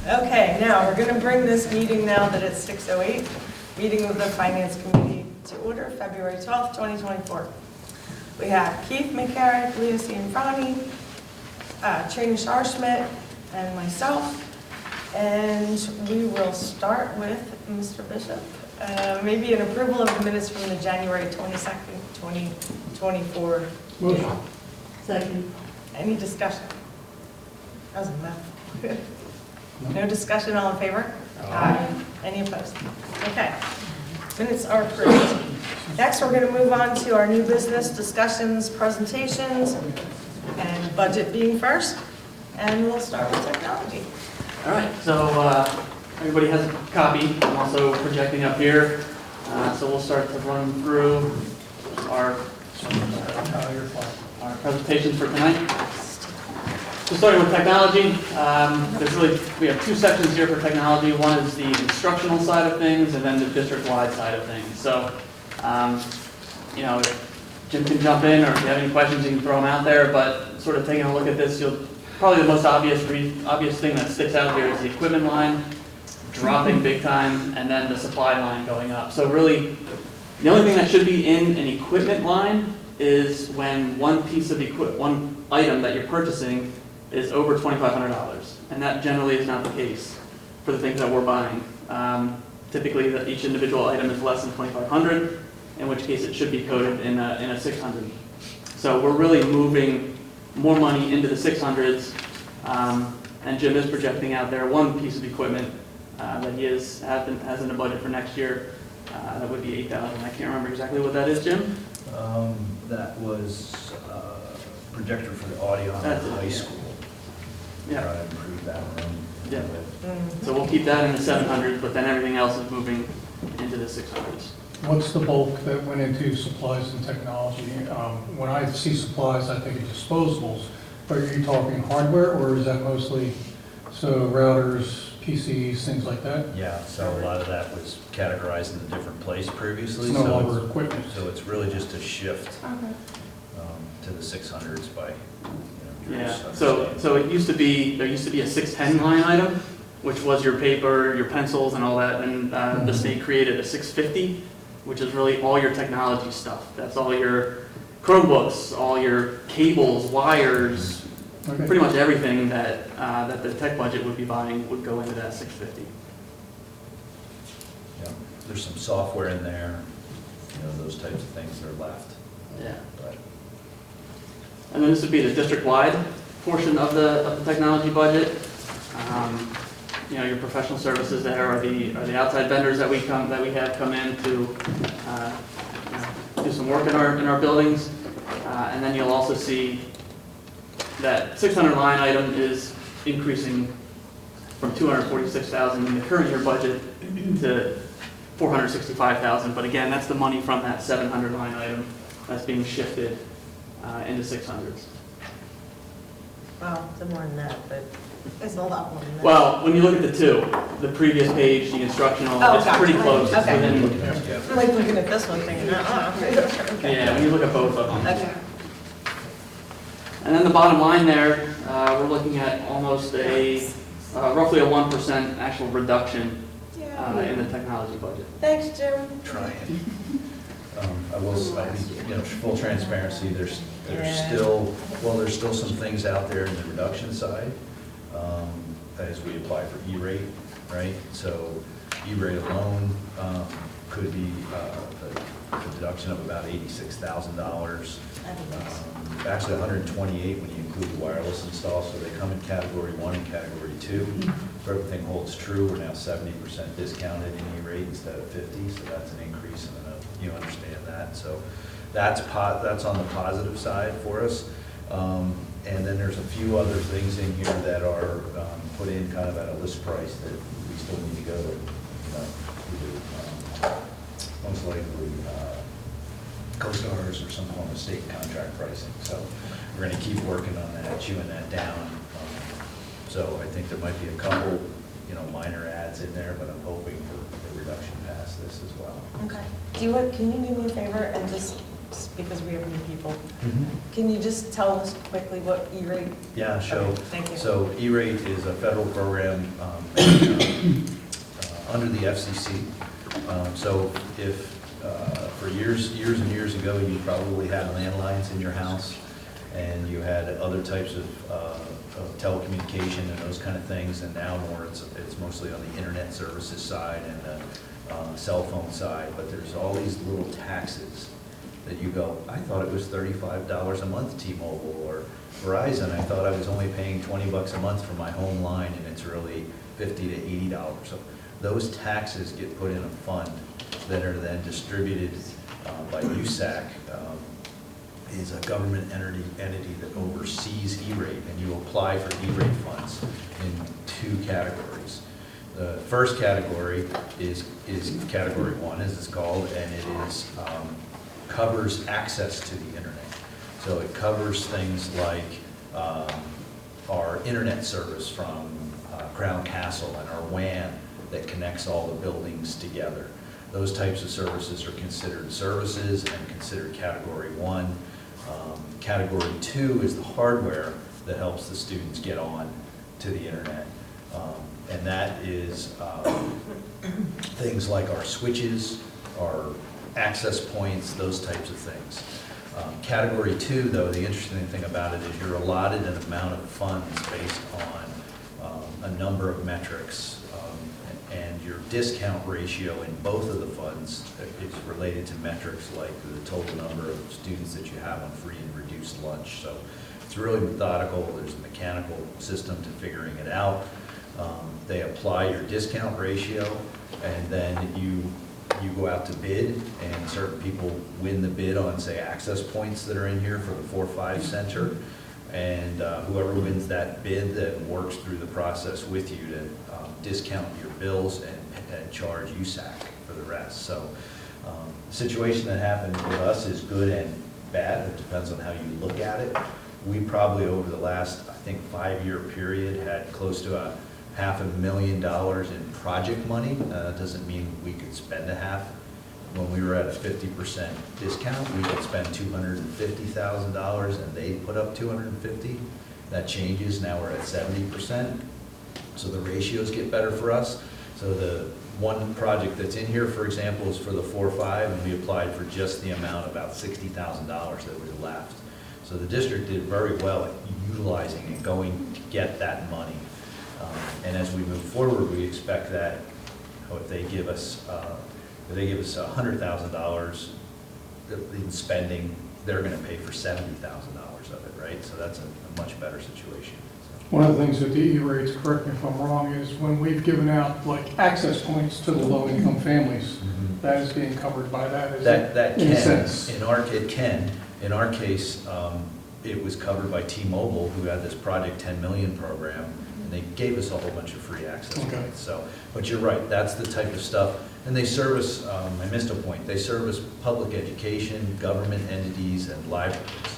Okay, now we're going to bring this meeting, now that it's 6:08, meeting of the Finance Committee to order, February 12th, 2024. We have Keith McCarrick, Leah Cianfrani, Trina Scharschmidt, and myself. And we will start with Mr. Bishop. Maybe an approval of the minutes from the January 22nd, 2024 meeting. Motion. Second. Any discussion? That was a mouthful. No discussion, all in favor? Aye. Any opposed? Okay. Minutes are approved. Next, we're going to move on to our new business discussions, presentations, and budget being first. And we'll start with technology. All right, so everybody has a copy. I'm also projecting up here. So we'll start to run through our presentations for tonight. So starting with technology, we have two sections here for technology. One is the instructional side of things, and then the district-wide side of things. So, Jim can jump in, or if you have any questions, you can throw them out there. But sort of taking a look at this, probably the most obvious thing that sticks out here is the equipment line dropping big time, and then the supply line going up. So really, the only thing that should be in an equipment line is when one item that you're purchasing is over $2,500, and that generally is not the case for the things that we're buying. Typically, each individual item is less than $2,500, in which case it should be coded in a 600. So we're really moving more money into the 600s, and Jim is projecting out there one piece of equipment that he has in the budget for next year. That would be $8,000. I can't remember exactly what that is, Jim. That was a projector for the audio on the high school. Yeah. Try to improve that room. Yeah. So we'll keep that in the 700s, but then everything else is moving into the 600s. What's the bulk that went into supplies and technology? When I see supplies, I think of disposables. But are you talking hardware, or is that mostly, routers, PCs, things like that? Yeah, so a lot of that was categorized in a different place previously. It's no longer equipment. So it's really just a shift Okay. to the 600s by, Yeah, Drew's so understanding. there used to be a 610 line item, which was your paper, your pencils and all that, and the state created a 650, which is really all your technology stuff. That's all your Chromebooks, all your cables, wires, Okay. pretty much everything that the tech budget would be buying would go into that 650. Yeah, there's some software in there, those types of things that are left. Yeah. But And then this would be the district-wide portion of the technology budget. Your professional services there are the outside vendors that we have come in to do some work in our buildings. And then you'll also see that 600 line item is increasing from 246,000 in the current year budget to 465,000. But again, that's the money from that 700 line item that's being shifted into 600s. Well, it's more than that, but it's a lot more than that. Well, when you look at the previous page, the instructional, Oh, it's gotcha. pretty close. It's Okay. within- yeah. I'm like looking at this one thinking, okay. Yeah, when you look at both of them. Okay. And then the bottom line there, we're looking at almost roughly a 1% actual reduction in the technology budget. Thanks, Jim. Trying. I will say, full transparency, there's Yeah. there's still some things out there in the reduction side, as we apply for E-rate, right? So E-rate alone could be a deduction of about $86,000. Actually 128 when you include the wireless install, so they come in category 1 and category 2. If everything holds true, we're now 70% discounted in E-rate instead of 50, so that's an increase, and you understand that. So that's on the positive side for us. And then there's a few other things in here that are put in kind of at a list price that we still need to go to, most likely COSTARS or some form of state contract pricing. So we're going to keep working on that, chewing that down. So I think there might be a couple, minor adds in there, but I'm hoping for a reduction past this as well. Okay. Can you do me a favor and just just because we have new people. Can you just tell us quickly what E-rate? Yeah, sure. Okay, thank you. So E-rate is a federal program under the FCC. So if, for years and years ago, you probably had landlines in your house, and you had other types of telecommunication and those kind of things, and now more it's mostly on the internet services side and the cell phone side, but there's all these little taxes that you go, I thought it was $35 a month T-Mobile, or Verizon, I thought I was only paying 20 bucks a month for my home line, and it's really $50 to $80. So those taxes get put in a fund that are then distributed by USAC, is a government entity that oversees E-rate, and you apply for E-rate funds in 2 categories. The first category is category 1, as it's called, and it is covers access to the internet. So it covers things like our internet service from Crown Castle and our WAN that connects all the buildings together. Those types of services are considered services and considered category 1. Category 2 is the hardware that helps the students get on to the internet. And that is things like our switches, our access points, those types of things. Category 2, though, the interesting thing about it is you're allotted an amount of funds based on a number of metrics, and your discount ratio in both of the funds is related to metrics like the total number of students that you have on free and reduced lunch. So it's really methodical. There's a mechanical system to figuring it out. They apply your discount ratio, and then you go out to bid, and certain people win the bid on, say, access points that are in here for the 4-5 center. And whoever wins that bid then works through the process with you to discount your bills and charge USAC for the rest. So the situation that happened with us is good and bad. It depends on how you look at it. We probably over the last, I think, 5-year period had close to $500,000 in project money. Doesn't mean we could spend a half. When we were at a 50% discount, we could spend $250,000 and they put up $250,000. That changes, now we're at 70%. So the ratios get better for us. So the one project that's in here, for example, is for the 4-5, and we applied for just the amount, about $60,000 that was left. So the district did very well at utilizing and going to get that money. And as we move forward, we expect that if they give us $100,000 in spending, they're going to pay for $70,000 of it, right? So that's a much better situation. One of the things with the E-rates, correct me if I'm wrong, is when we've given out like access points to the low-income families, that is being covered by that, is it? That In a can, sense. in our case, it was covered by T-Mobile, who had this Project 10 Million program, and they gave us a whole bunch of free access Okay. points. So, but you're right, that's the type of stuff. And they service, I missed a point, they service public education, government entities, and libraries.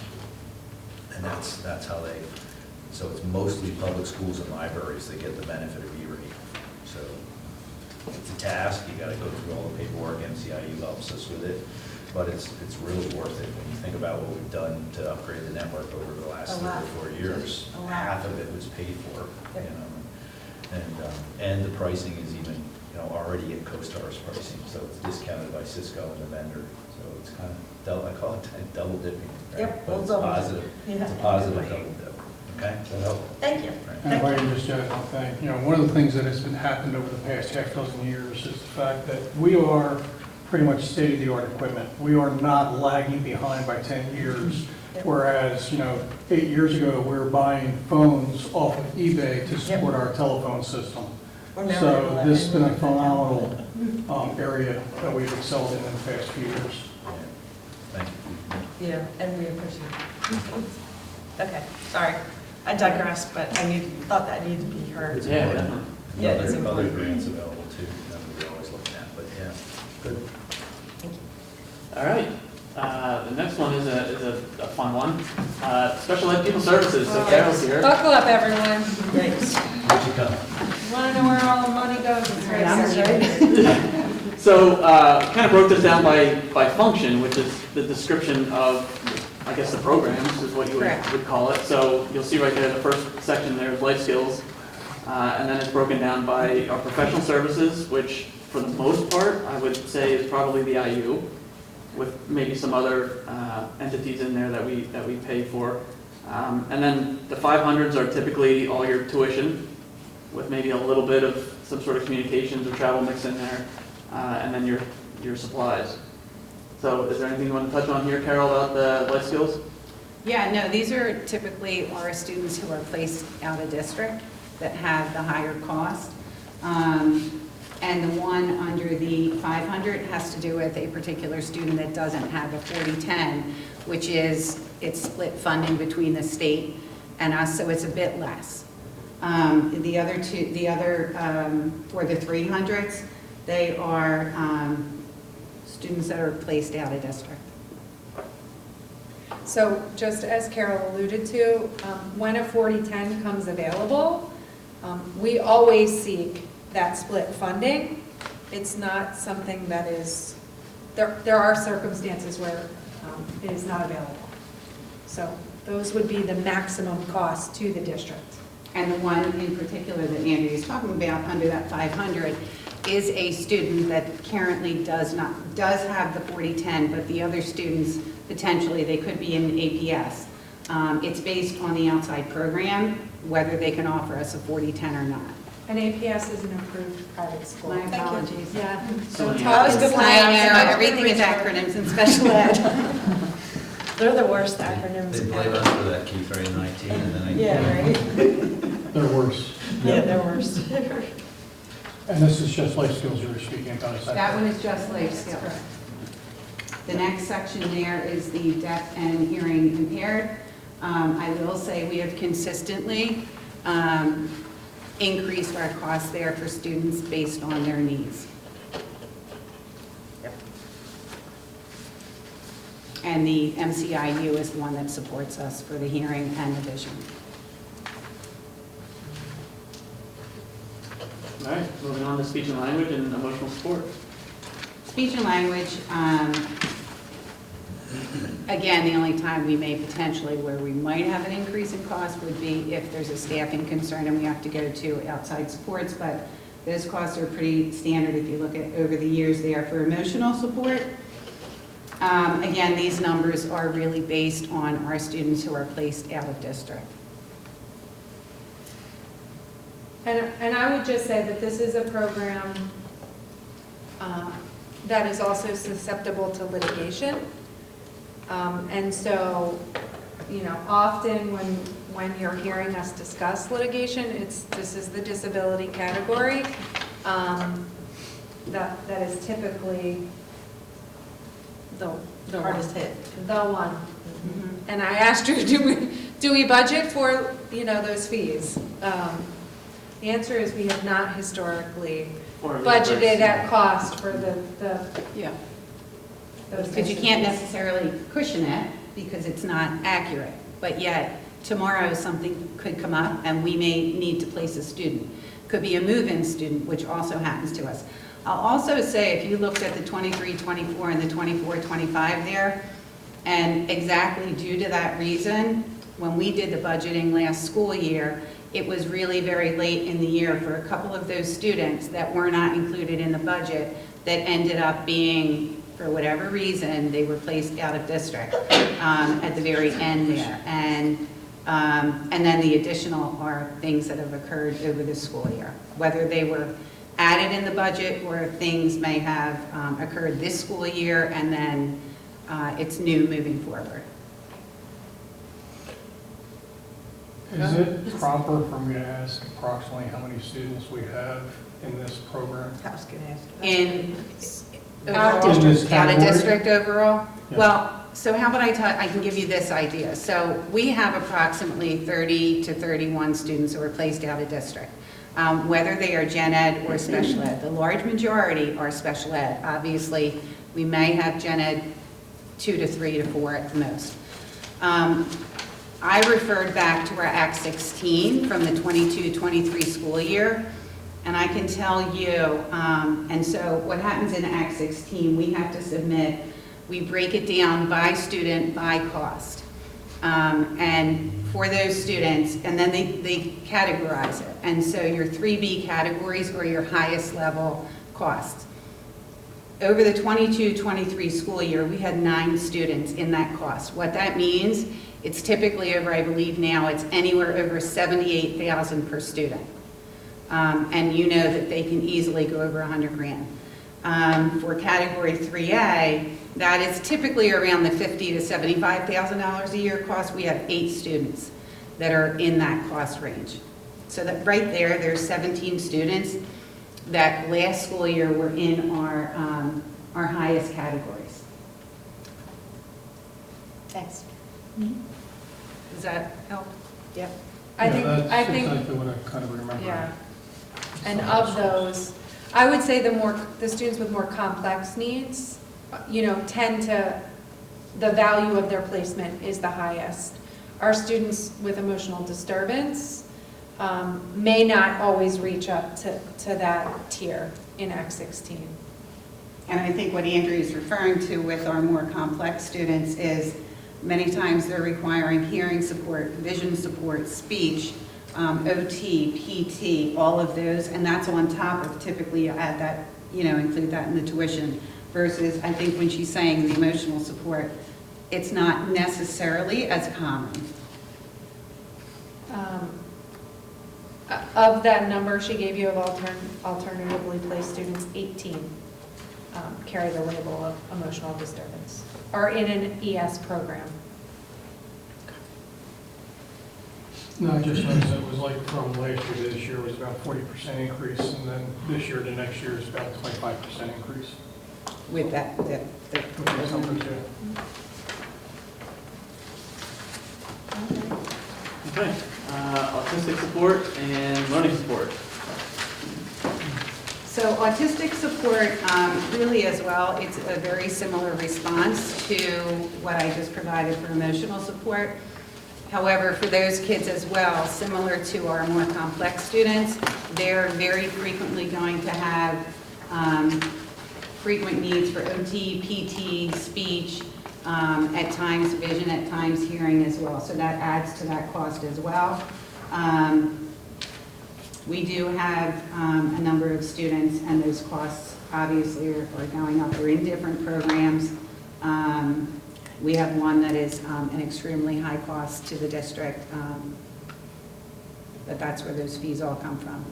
And that's how they, so it's mostly public schools and libraries that get the benefit of E-rate. So it's a task, you gotta go through all the paperwork, MCIU helps us with it, but it's really worth it when you think about what we've done to upgrade the network over the last 3 or 4 years. A lot. Half of it was paid for, you know, and the pricing is even, already at CoStar's pricing, so it's discounted by Cisco and the vendor, so it's kind of, I call it double dipping. Right? Yep, But we'll it's double dip. positive, Yeah. it's a positive double dip, okay? Does that help? Thank you. Right. And if I can just add one thing, one of the things that has been happened over the past half dozen years is the fact that we are pretty much state-of-the-art equipment. We are not lagging behind by 10 years, whereas, 8 years ago, we were buying phones off of eBay to support our telephone system. We're never So gonna this has been a let phenomenal area that we've excelled in the past few years. Yeah. Thank you. Yeah, and we appreciate it. Okay, sorry, I digress, but thought that needed to be heard. It's Yeah, important. definitely. Yeah, it's Other important. grants available too, that we're always looking at, but yeah, good. Thank you. All right, the next one is a fun one. Special Ed Pupil Services, so Carol's here. Buckle up, everyone. Yikes. Where'd you come? Want to know where all the money goes? It's right Yeah, here. So, kind of broke this down by function, which is the description of, I guess, the programs is what you Correct. would call it. So you'll see right there, the first section there is life skills. And then it's broken down by our professional services, which for the most part, I would say is probably the IU, with maybe some other entities in there that we pay for. And then the 500s are typically all your tuition, with maybe a little bit of some sort of communications or travel mix in there, and then your supplies. So is there anything you want to touch on here, Carol, about the life skills? Yeah, no, these are typically our students who are placed out of district that have the higher cost. And the one under the 500 has to do with a particular student that doesn't have a 40-10, which is, it's split funding between the state and us, so it's a bit less. The other for the 300s, they are students that are placed out of district. So just as Carol alluded to, when a 40-10 comes available, we always seek that split funding. It's not something that is, there are circumstances where it is not available. So those would be the maximum cost to the district. And the one in particular that Andrew is talking about under that 500 is a student that currently does have the 40-10, but the other students, potentially, they could be in APS. It's based on the outside program, whether they can offer us a 40-10 or not. And APS is an approved private school. My apologies. Yeah. So Don't many talk acronyms. to I know, clients. everything is acronyms in special ed. They're the worst acronyms. They blame us for that, Keith, right, in IT, and then I. Yeah, right? They're worse. Yeah, they're worst. And this is just life skills you were speaking about, is that? That one is just life skills. The next section there is the deaf and hearing impaired. I will say we have consistently increased our costs there for students based on their needs. And the MCIU is the one that supports us for the hearing and the vision. All right, moving on to speech and language and emotional support. Speech and language, again, the only time we may potentially where we might have an increase in cost would be if there's a staffing concern and we have to go to outside supports, but those costs are pretty standard if you look at over the years there. For emotional support, again, these numbers are really based on our students who are placed out of district. And I would just say that this is a program that is also susceptible to litigation. And so, you know, often when you're hearing us discuss litigation, this is the disability category that is typically the Hardest hit. The one. And I asked her, do we budget for, you know, those fees? The answer is we have not historically Or budgeted at cost for Yeah. those. Because you can't necessarily cushion it because it's not accurate, but yet tomorrow something could come up and we may need to place a student. Could be a move-in student, which also happens to us. I'll also say, if you looked at the 23-24 and the 24-25 there, and exactly due to that reason, when we did the budgeting last school year, it was really very late in the year for a couple of those students that were not included in the budget that ended up being, for whatever reason, they were placed out of district at the very end there. And then the additional are things that have occurred over the school year, whether they were added in the budget or things may have occurred this school year and then it's new moving forward. Is it proper for me to ask approximately how many students we have in this program? I was gonna ask. In Out of overall, district. out of district overall? Yeah. Well, so how about I can give you this idea. So we have approximately 30 to 31 students who are placed out of district, whether they are gen ed or special ed. The large majority are special ed. Obviously, we may have gen ed 2 to 3 to 4 at the most. I referred back to our Act 16 from the 22-23 school year, And I can tell you, and so what happens in Act 16, we have to submit, we break it down by student, by cost. And for those students, and then they categorize it. And so your 3B categories are your highest level costs. Over the 22-23 school year, we had 9 students in that cost. What that means, it's typically over, I believe now, it's anywhere over $78,000 per student. And you know that they can easily go over 100 grand. For category 3A, that is typically around the $50,000 to $75,000 a year cost. We have 8 students that are in that cost range. So that right there, there's 17 students that last school year were in our highest categories. Thanks. Does that help? Yep. I That's think, exactly what I kind of remember. yeah. And of those, I would say the students with more complex needs, tend to, the value of their placement is the highest. Our students with emotional disturbance may not always reach up to that tier in Act 16. And I think what Andrew is referring to with our more complex students is many times they're requiring hearing support, vision support, speech, OT, PT, all of those, and that's on top of typically you add that, include that in the tuition, versus I think when she's saying the emotional support, it's not necessarily as common. Of that number she gave you of alternatively placed students, 18 carry the label of emotional disturbance, are in an ES program. No, I just noticed it was like from last year to this year was about 40% increase, and then this year to next year is about 25% increase. With that, Which is something to- Okay, autistic support and learning support. So autistic support, really as well, it's a very similar response to what I just provided for emotional support. However, for those kids as well, similar to our more complex students, they're very frequently going to have frequent needs for OT, PT, speech, at times vision, at times hearing as well. So that adds to that cost as well. We do have a number of students, and those costs obviously are going up. They're in different programs. We have one that is an extremely high cost to the district, but that's where those fees all come from.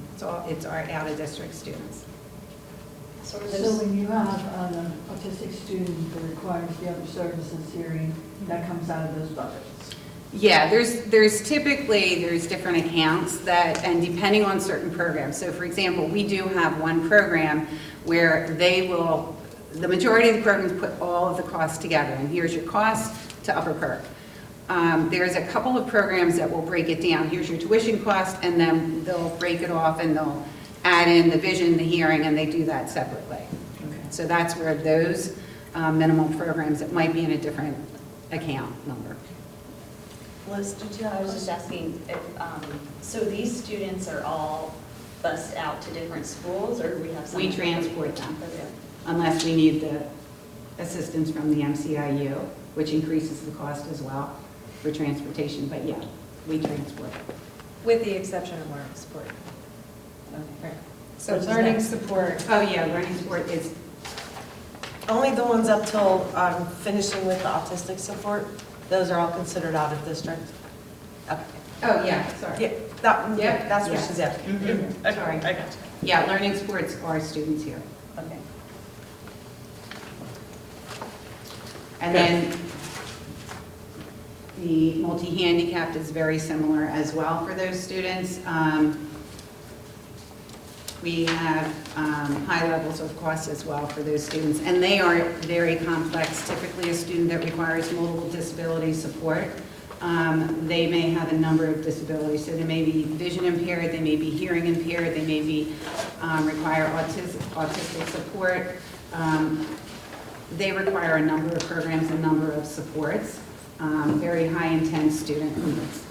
It's our out-of-district students. So when you have an autistic student that requires the other services hearing, that comes out of those buckets? Yeah, there's typically different accounts that, and depending on certain programs. So for example, we do have one program where the majority of the programs put all of the costs together, and here's your cost to Upper Perk. There's a couple of programs that will break it down. Here's your tuition cost, and then they'll break it off and they'll add in the vision, the hearing, and they do that separately. Okay. So that's where those minimal programs, it might be in a different account number. Liz, did you I have was just asking if, so these students are all bused out to different schools, or do we have some? We transport them, Okay. unless we need the assistance from the MCIU, which increases the cost as well for transportation, but yeah, we transport. With the exception of learning support. Okay. So Which is learning next. support, Oh, yeah, learning support is, Only the ones up till finishing with the autistic support, those are all considered out of district? Okay. oh, yeah, sorry. Yeah, Yep. that's what Yes. she's asking. Mhm. Okay, Sorry. I got you. Yeah, learning supports are students here. Okay. And then the multi-handicapped is very similar as well for those students. We have high levels of cost as well for those students, and they are very complex. Typically, a student that requires multiple disability support, they may have a number of disabilities. So they may be vision impaired, they may be hearing impaired, they may be require autistic support. They require a number of programs, a number of supports, very high intense student needs.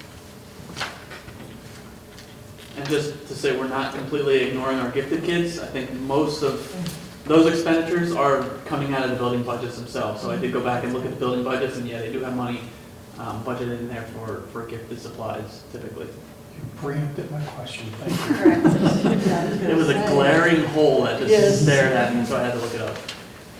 And just to say, we're not completely ignoring our gifted kids. I think most of those expenditures are coming out of the building budgets themselves. So I did go back and look at the building budgets, and yeah, they do have money budgeted in there for gifted supplies typically. You preempted my question, thank you. Correct. It was a glaring hole that Yes. just stared at me, so I had to look it up.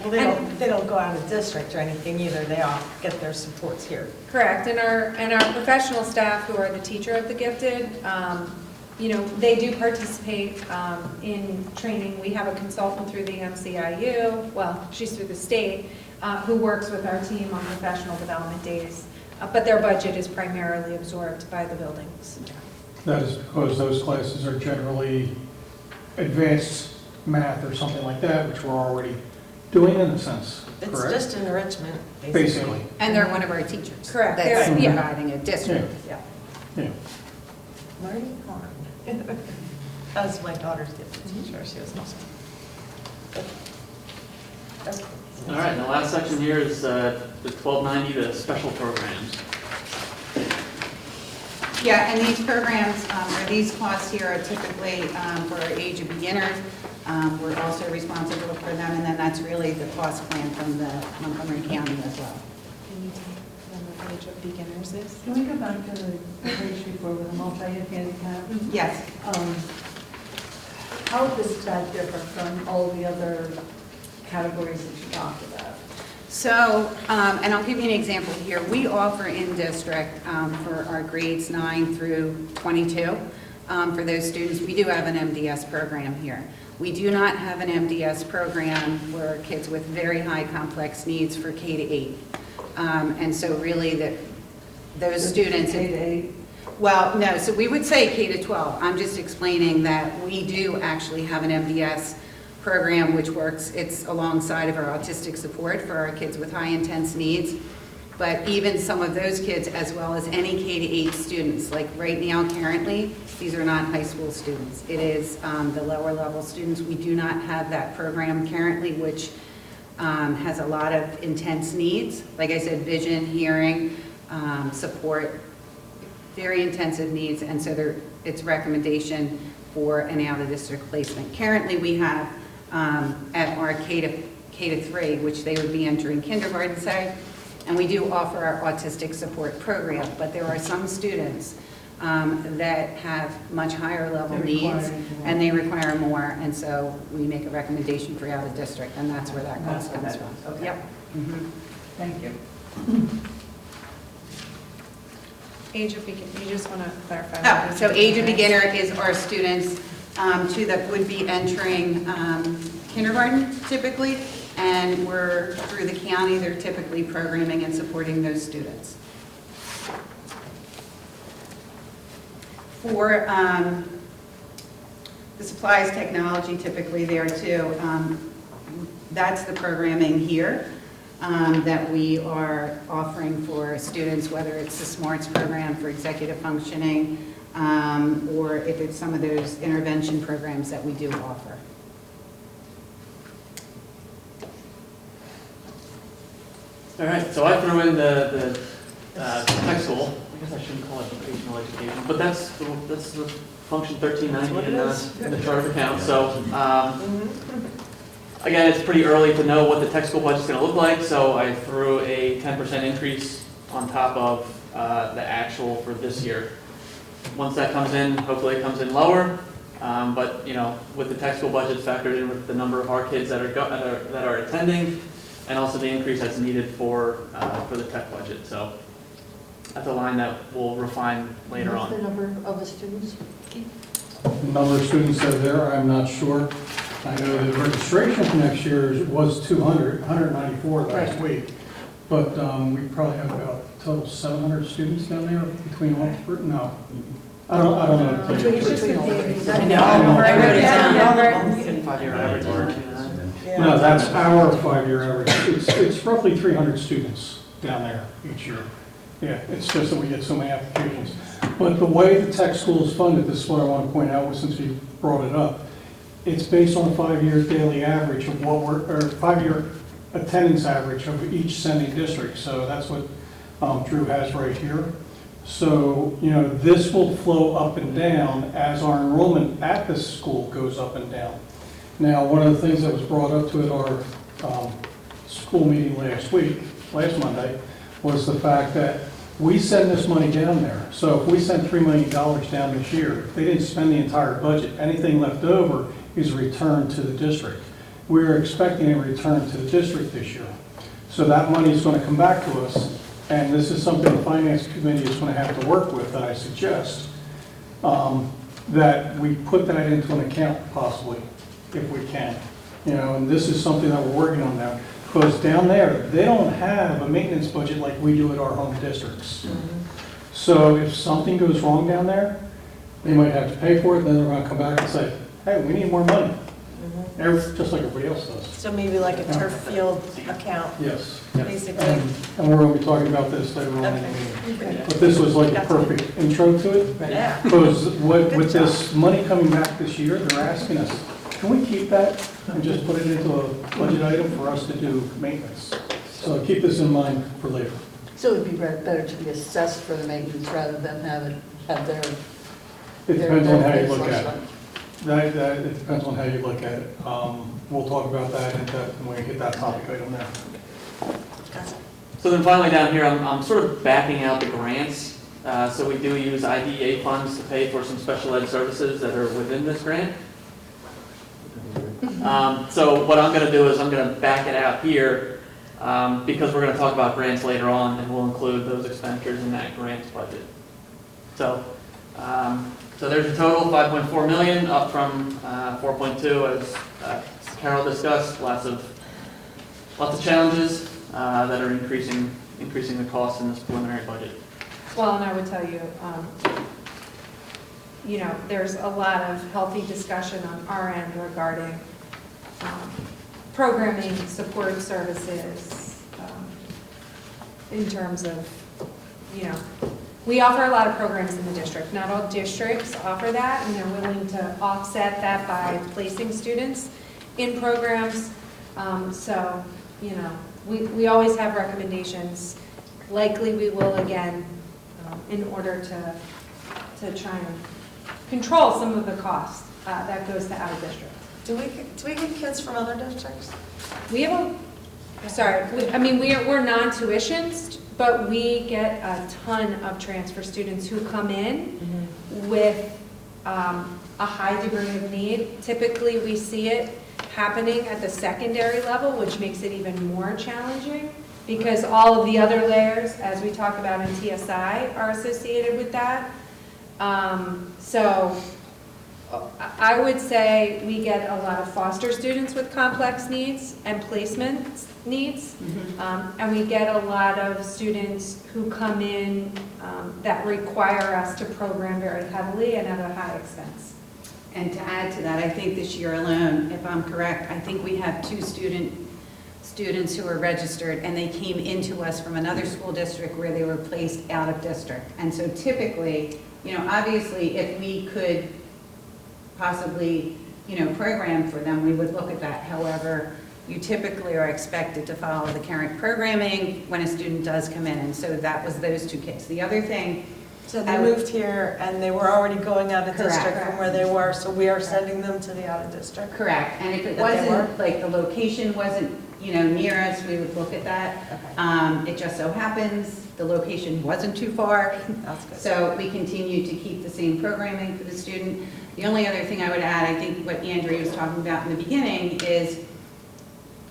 Well, they don't go out of district or anything either, they all get their supports here. Correct, and our professional staff, who are the teacher of the gifted, you know, they do participate in training. We have a consultant through the MCIU, well, she's through the state, who works with our team on professional development days, but their budget is primarily absorbed by the buildings. That is because those classes are generally advanced math or something like that, which we're already doing in a sense, It's correct? just enrichment, basically. Basically, And they're one of our teachers. Correct. That's They're- yeah. providing a district. Yeah. yeah. Learning hard. That was my daughter's gifted teacher, she was awesome. Okay. All right, and the last section here is the 1290, the special programs. Yeah, and these programs, or these costs here are typically for our age of beginners. We're also responsible for them, and then that's really the cost plan from the Montgomery County as well. Can you take the age of beginners is? Can we go back to the page before with the multi-ed handicap? Yes. How does that differ from all the other categories that you talked about? So, and I'll give you an example here. We offer in-district for our grades 9 through 22. For those students, we do have an MDS program here. We do not have an MDS program for kids with very high complex needs for K to 8. And so really those students. K to 8? Well, no, so we would say K to 12. I'm just explaining that we do actually have an MDS program which works, it's alongside of our autistic support for our kids with high intense needs. But even some of those kids, as well as any K to 8 students, like right now currently, these are not high school students. It is the lower level students. We do not have that program currently, which has a lot of intense needs. Like I said, vision, hearing, support, very intensive needs, and so it's recommendation for an out-of-district placement. Currently, we have at our K to 3, which they would be entering kindergarten, say, and we do offer our autistic support program, but there are some students that have much higher level They needs, require more. and they require more, and so we make a recommendation for out-of-district, and that's where that And cost that's comes what from. that is, okay. Yep. Mhm. Thank you. Age of beginner, you just want to clarify? Oh, what so age of beginner beginner is our students that would be entering kindergarten typically, and we're, through the county, they're typically programming and supporting those students. For the supplies technology, typically there too, that's the programming here that we are offering for students, whether it's the SMARTS program for executive functioning, or if it's some of those intervention programs that we do offer. All right, so I threw in the tech school. I guess I shouldn't call it vocational education, but that's the function 1390 in the chart of accounts. So again, it's pretty early to know what the tech school budget's going to look like. So I threw a 10% increase on top of the actual for this year. Once that comes in, hopefully it comes in lower. But you know, with the tech school budgets factored in with the number of our kids that are attending, and also the increase that's needed for the tech budget. So that's a line that we'll refine later What's the on. number of the students? The number of students that are there, I'm not sure. I know the registration for next year was 194 last week. But we probably have about a total 700 students down there between all, no. I don't know. Between all of these. I know. I wrote it down. 5-year average. No, that's our 5-year average. It's roughly 300 students down there each year. Yeah, it's just that we get so many applications. But the way the tech school is funded, this is what I want to point out since you brought it up. It's based on a 5-year daily average of what we're, or 5-year attendance average of each sending district. So that's what Drew has right here. So, this will flow up and down as our enrollment at this school goes up and down. Now, one of the things that was brought up to at our school meeting last Monday, was the fact that we send this money down there. So if we send $3 million down this year, if they didn't spend the entire budget, anything left over is returned to the district. We're expecting a return to the district this year. So that money is going to come back to us, and this is something the Finance Committee is going to have to work with, and I suggest that we put that into an account possibly, if we can. And this is something that we're working on now. Because down there, they don't have a maintenance budget like we do at our home districts. So if something goes wrong down there, they might have to pay for it, then they're going to come back and say, hey, we need more money. Just like everybody else does. So maybe like a turf field account, Yes. basically. And we're going to be talking about this later on in the meeting. Okay. But this was like a perfect intro to it. Yeah. Because Good with job. this money coming back this year, they're asking us, can we keep that and just put it into a budget item for us to do maintenance? So keep this in mind for later. So it'd be better to be assessed for the maintenance rather than have their. It depends on how you their look at slush it. It depends on how you look at it. We'll talk about that when we get that topic item there. So then finally down here, I'm sort of backing out the grants. So we do use IDEA funds to pay for some special ed services that are within this grant. So what I'm going to do is I'm going to back it out here because we're going to talk about grants later on, and we'll include those expenditures in that grants budget. So, so there's a total of 5.4 million, up from 4.2, as Carol discussed. Lots of challenges that are increasing the cost in this preliminary budget. Well, and I would tell you, there's a lot of healthy discussion on our end regarding programming, support services, in terms of, we offer a lot of programs in the district. Not all districts offer that, and they're willing to offset that by placing students in programs. So, we always have recommendations. Likely we will again, in order to try and control some of the costs that goes to out of district. Do we get kids from other districts? We have we're non-tuitioned, but we get a ton of transfer students who come in with a high degree of need. Typically, we see it happening at the secondary level, which makes it even more challenging because all of the other layers, as we talk about in TSI, are associated with that. So I would say we get a lot of foster students with complex needs and placement needs. And we get a lot of students who come in that require us to program very heavily and at a high expense. And to add to that, I think this year alone, if I'm correct, I think we have 2 students who are registered, and they came into us from another school district where they were placed out of district. And so typically, obviously, if we could possibly, program for them, we would look at that. However, you typically are expected to follow the current programming when a student does come in. And so that was those 2 kids. The other thing, So they moved here and they were already going out of Correct. district from where they were, so we are sending them to the out of district? correct, and if it That they wasn't, like, the location wasn't, near us, we would look at that. It just so happens, the location wasn't too far, That's good. so we continue to keep the same programming for the student. The only other thing I would add, I think what Andrea was talking about in the beginning, is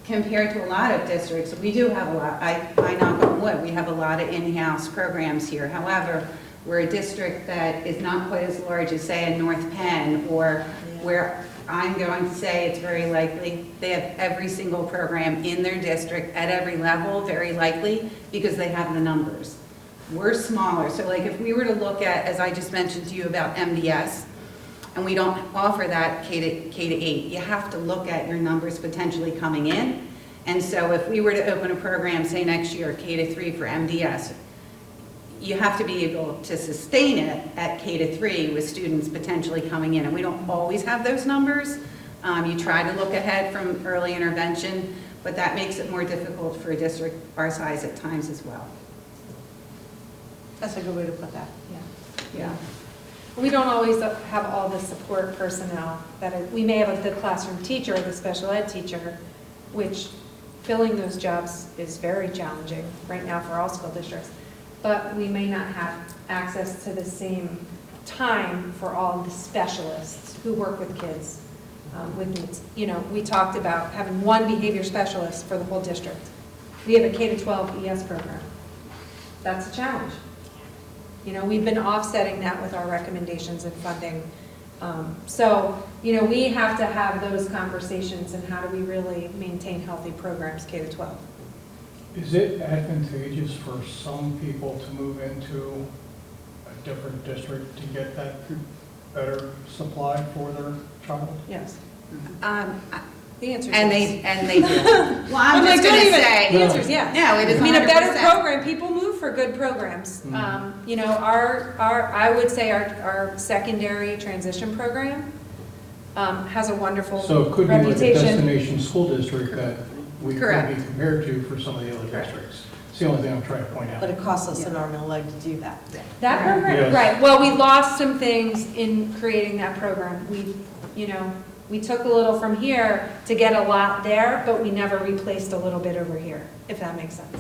compared to a lot of districts, we do have a lot, I knock on wood, we have a lot of in-house programs here. However, we're a district that is not quite as large as, say, in North Penn, or where I'm going to say it's very likely they have every single program in their district at every level, very likely, because they have the numbers. We're smaller, so like if we were to look at, as I just mentioned to you about MDS, and we don't offer that K to 8, you have to look at your numbers potentially coming in. And so if we were to open a program, say next year, K to 3 for MDS, you have to be able to sustain it at K to 3 with students potentially coming in. And we don't always have those numbers. You try to look ahead from early intervention, but that makes it more difficult for a district our size at times as well. That's a good way to put that. Yeah. We don't always have all the support personnel we may have the classroom teacher or the special ed teacher, which filling those jobs is very challenging right now for all school districts. But we may not have access to the same time for all the specialists who work with kids with needs. You know, we talked about having one behavior specialist for the whole district. We have a K-12 ES program. That's a challenge. You know, we've been offsetting that with our recommendations and funding. So, you know, we have to have those conversations and how do we really maintain healthy programs K-12. Is it advantageous for some people to move into a different district to get that better supply for their child? Yes. The answer is And yes. they do. Well, I'm just like, going to don't even- say. The answer is yes. No, it is I mean, a better 100%. program, people move for good programs. You know, I would say our secondary transition program has a wonderful So it could be like a reputation. destination school district that we could Correct. be compared to for some of the other Correct. districts. It's the only thing I'm trying to point out. But it costs us an arm and a leg to do that. That program, Yes. right, well, we lost some things in creating that program. We took a little from here to get a lot there, but we never replaced a little bit over here, if that makes sense.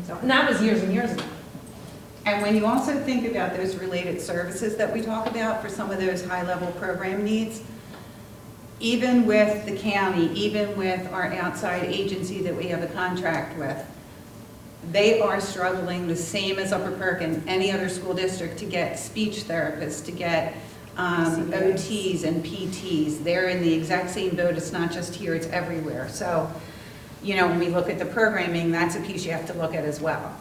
So, and that was years and years ago. And when you also think about those related services that we talk about for some of those high-level program needs, even with the county, even with our outside agency that we have a contract with, they are struggling the same as Upper Perk and any other school district to get speech therapists, to get OTs and PTs. They're in the exact same boat. It's not just here, it's everywhere. So, you know, when we look at the programming, that's a piece you have to look at as well.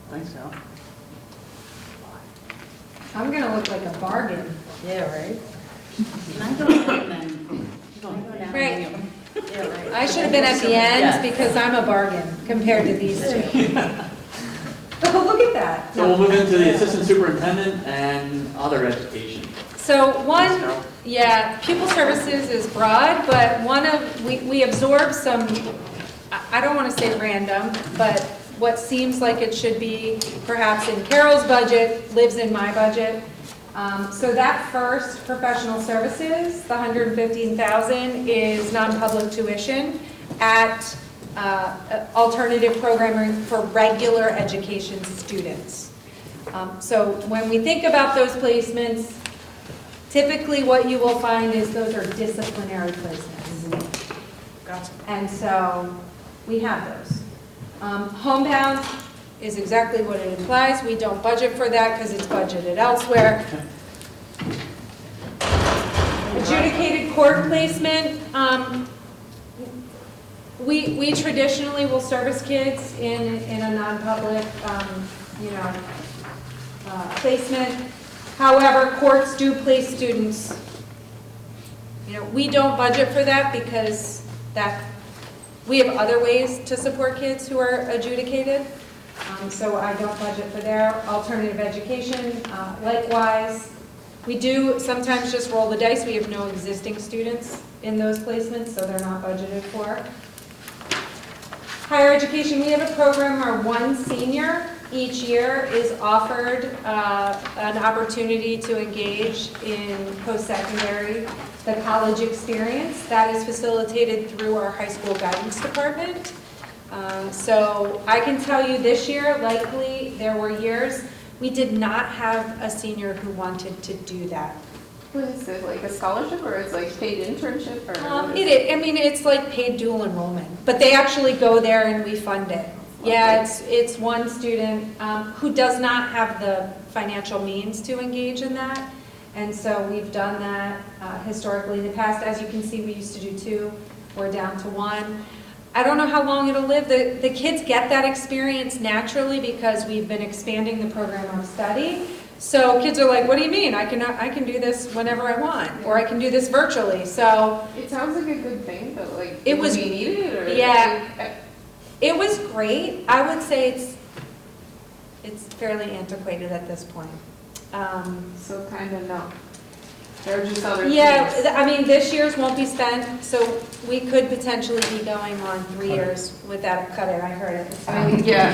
Thanks, Al. I'm gonna look like a bargain. Yeah, right? Can I go down then? Can I go down? Right. Yeah, right. I should have been at the end because I'm a bargain compared to these two. Oh, look at that. So we'll move into the assistant superintendent and other education. So Thanks, one, Carol. yeah, pupil services is broad, but we absorb some, I don't want to say random, but what seems like it should be perhaps in Carol's budget, lives in my budget. So that first, professional services, the $115,000 is non-public tuition at alternative programming for regular education students. So when we think about those placements, typically what you will find is those are disciplinary placements. Gotcha. And so we have those. Homebound is exactly what it implies. We don't budget for that because it's budgeted elsewhere. Adjudicated court placement, we traditionally will service kids in a non-public, placement. However, courts do place students. You know, we don't budget for that because we have other ways to support kids who are adjudicated. So I don't budget for their alternative education. Likewise, we do sometimes just roll the dice. We have no existing students in those placements, so they're not budgeted for. Higher education, we have a program where one senior each year is offered an opportunity to engage in post-secondary, the college experience. That is facilitated through our high school guidance department. So I can tell you this year, likely there were years we did not have a senior who wanted to do that. What is it, like a scholarship or is it like paid internship or? what is I mean, it's like paid dual enrollment, but they actually go there and we fund it. Yeah, it's one student who does not have the financial means to engage in that. And so we've done that historically in the past. As you can see, we used to do 2, we're down to 1. I don't know how long it'll live. The kids get that experience naturally because we've been expanding the program of study. So kids are like, what do you mean? I can do this whenever I want, or I can do this virtually. So It sounds like a good thing, but like, It was- do we need it or? yeah. like, it was great. I would say it's fairly antiquated at this point. So kind of no. There are just other Yeah, things. I mean, this year's won't be spent, so we could potentially be going on 3 years without cut it, I heard it. I mean, yeah,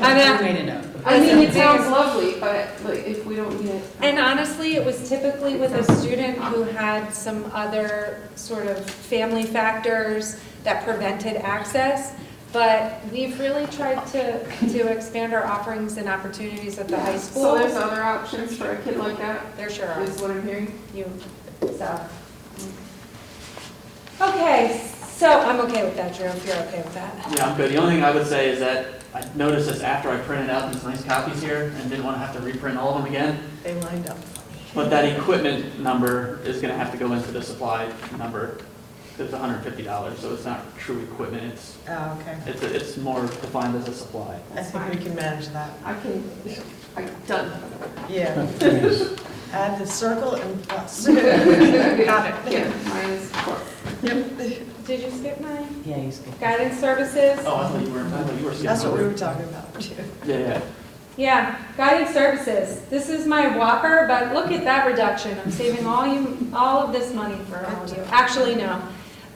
I mean, it sounds lovely, but like, if we don't get. And honestly, it was typically with a student who had some other sort of family factors that prevented access. But we've really tried to expand our offerings and opportunities at the high school. So there's other options for a kid like that, There sure are. is what I'm hearing? So. Okay, so I'm okay with that, Drew, if you're okay with that. Yeah, I'm good. The only thing I would say is that I noticed this after I printed out these nice copies here and didn't want to have to reprint all of them again. They lined up funny. But that equipment number is gonna have to go into the supply number. It's $150, so it's not true equipment. Oh, okay. It's more defined as a supply. I think we can manage that. Done. Yeah. Yes. Add the circle and plus. Got it. Yeah, mine is four. Did you skip mine? Yeah, you skipped. Guidance services? Oh, I thought you were skipping That's what we over. were talking about, too. Yeah. Yeah, guidance services. This is my whopper, but look at that reduction. I'm saving all of this money for all of you. Actually, no.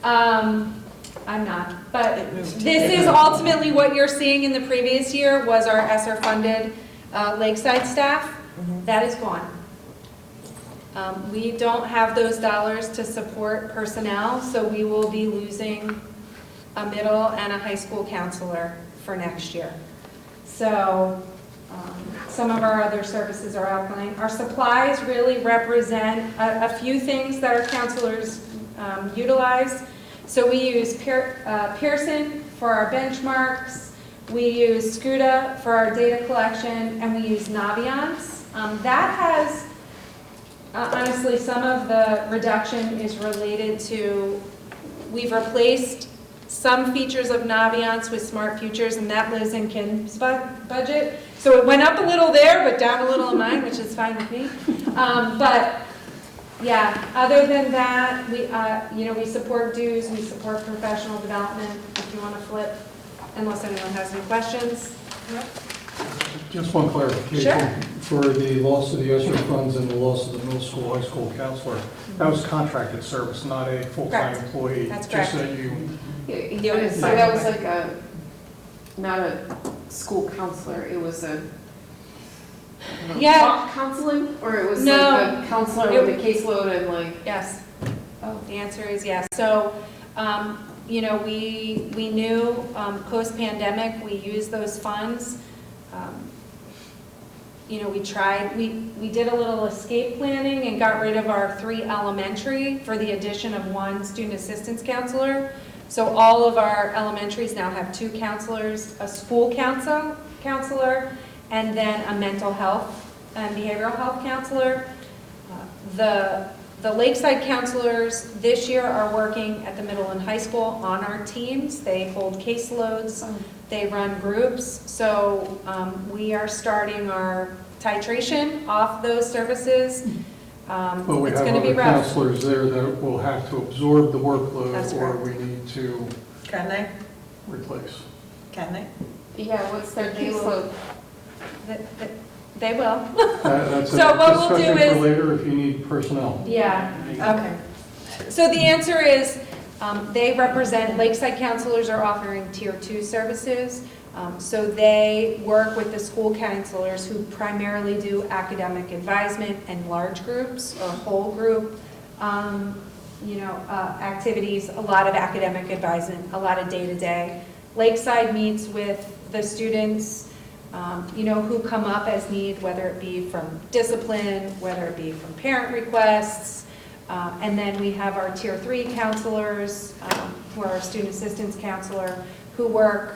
I'm not. But It moved. this is ultimately what you're seeing in the previous year was our ESSER-funded Lakeside staff. That is gone. We don't have those dollars to support personnel, so we will be losing a middle and a high school counselor for next year. So some of our other services are outlined. Our supplies really represent a few things that our counselors utilize. So we use Pearson for our benchmarks, we use Scuda for our data collection, and we use Naviance. That has, honestly, some of the reduction is related to, we've replaced some features of Naviance with Smart Futures, and that lives in Kim's budget. So it went up a little there, but down a little in mine, which is fine with me. But yeah, other than that, we support dues, we support professional development, if you want to flip, unless anyone has any questions. Just one clarification. Sure. For the loss of the ESSER funds and the loss of the middle school, high school counselor, that was contracted service, not a full-time Correct. employee. That's Just correct. so you, Yeah, So that was like not a school counselor, it was a. Yeah. Counseling, or it was No. like a counselor with a caseload and like. Yes. Oh, the answer is yes. So, we knew post-pandemic, we used those funds. We did a little escape planning and got rid of our 3 elementary for the addition of 1 student assistance counselor. So all of our elementaries now have 2 counselors, a school counselor, and then a mental health and behavioral health counselor. The Lakeside counselors this year are working at the middle and high school on our teams. They hold caseloads, they run groups. So we are starting our titration off those services. but we It's have going to be other rough. counselors there that will have to absorb the That's workload, or correct. we need to Can they? replace. Can they? Yeah, what's their caseload? They will. That's a So what we'll do discussion is- for later if you need personnel. Yeah. Okay. So the answer is, they represent, Lakeside counselors are offering Tier 2 services. So they work with the school counselors who primarily do academic advisement and large groups or whole group, activities, a lot of academic advisement, a lot of day-to-day. Lakeside meets with the students, who come up as need, whether it be from discipline, whether it be from parent requests. And then we have our Tier 3 counselors, who are our student assistance counselor, who work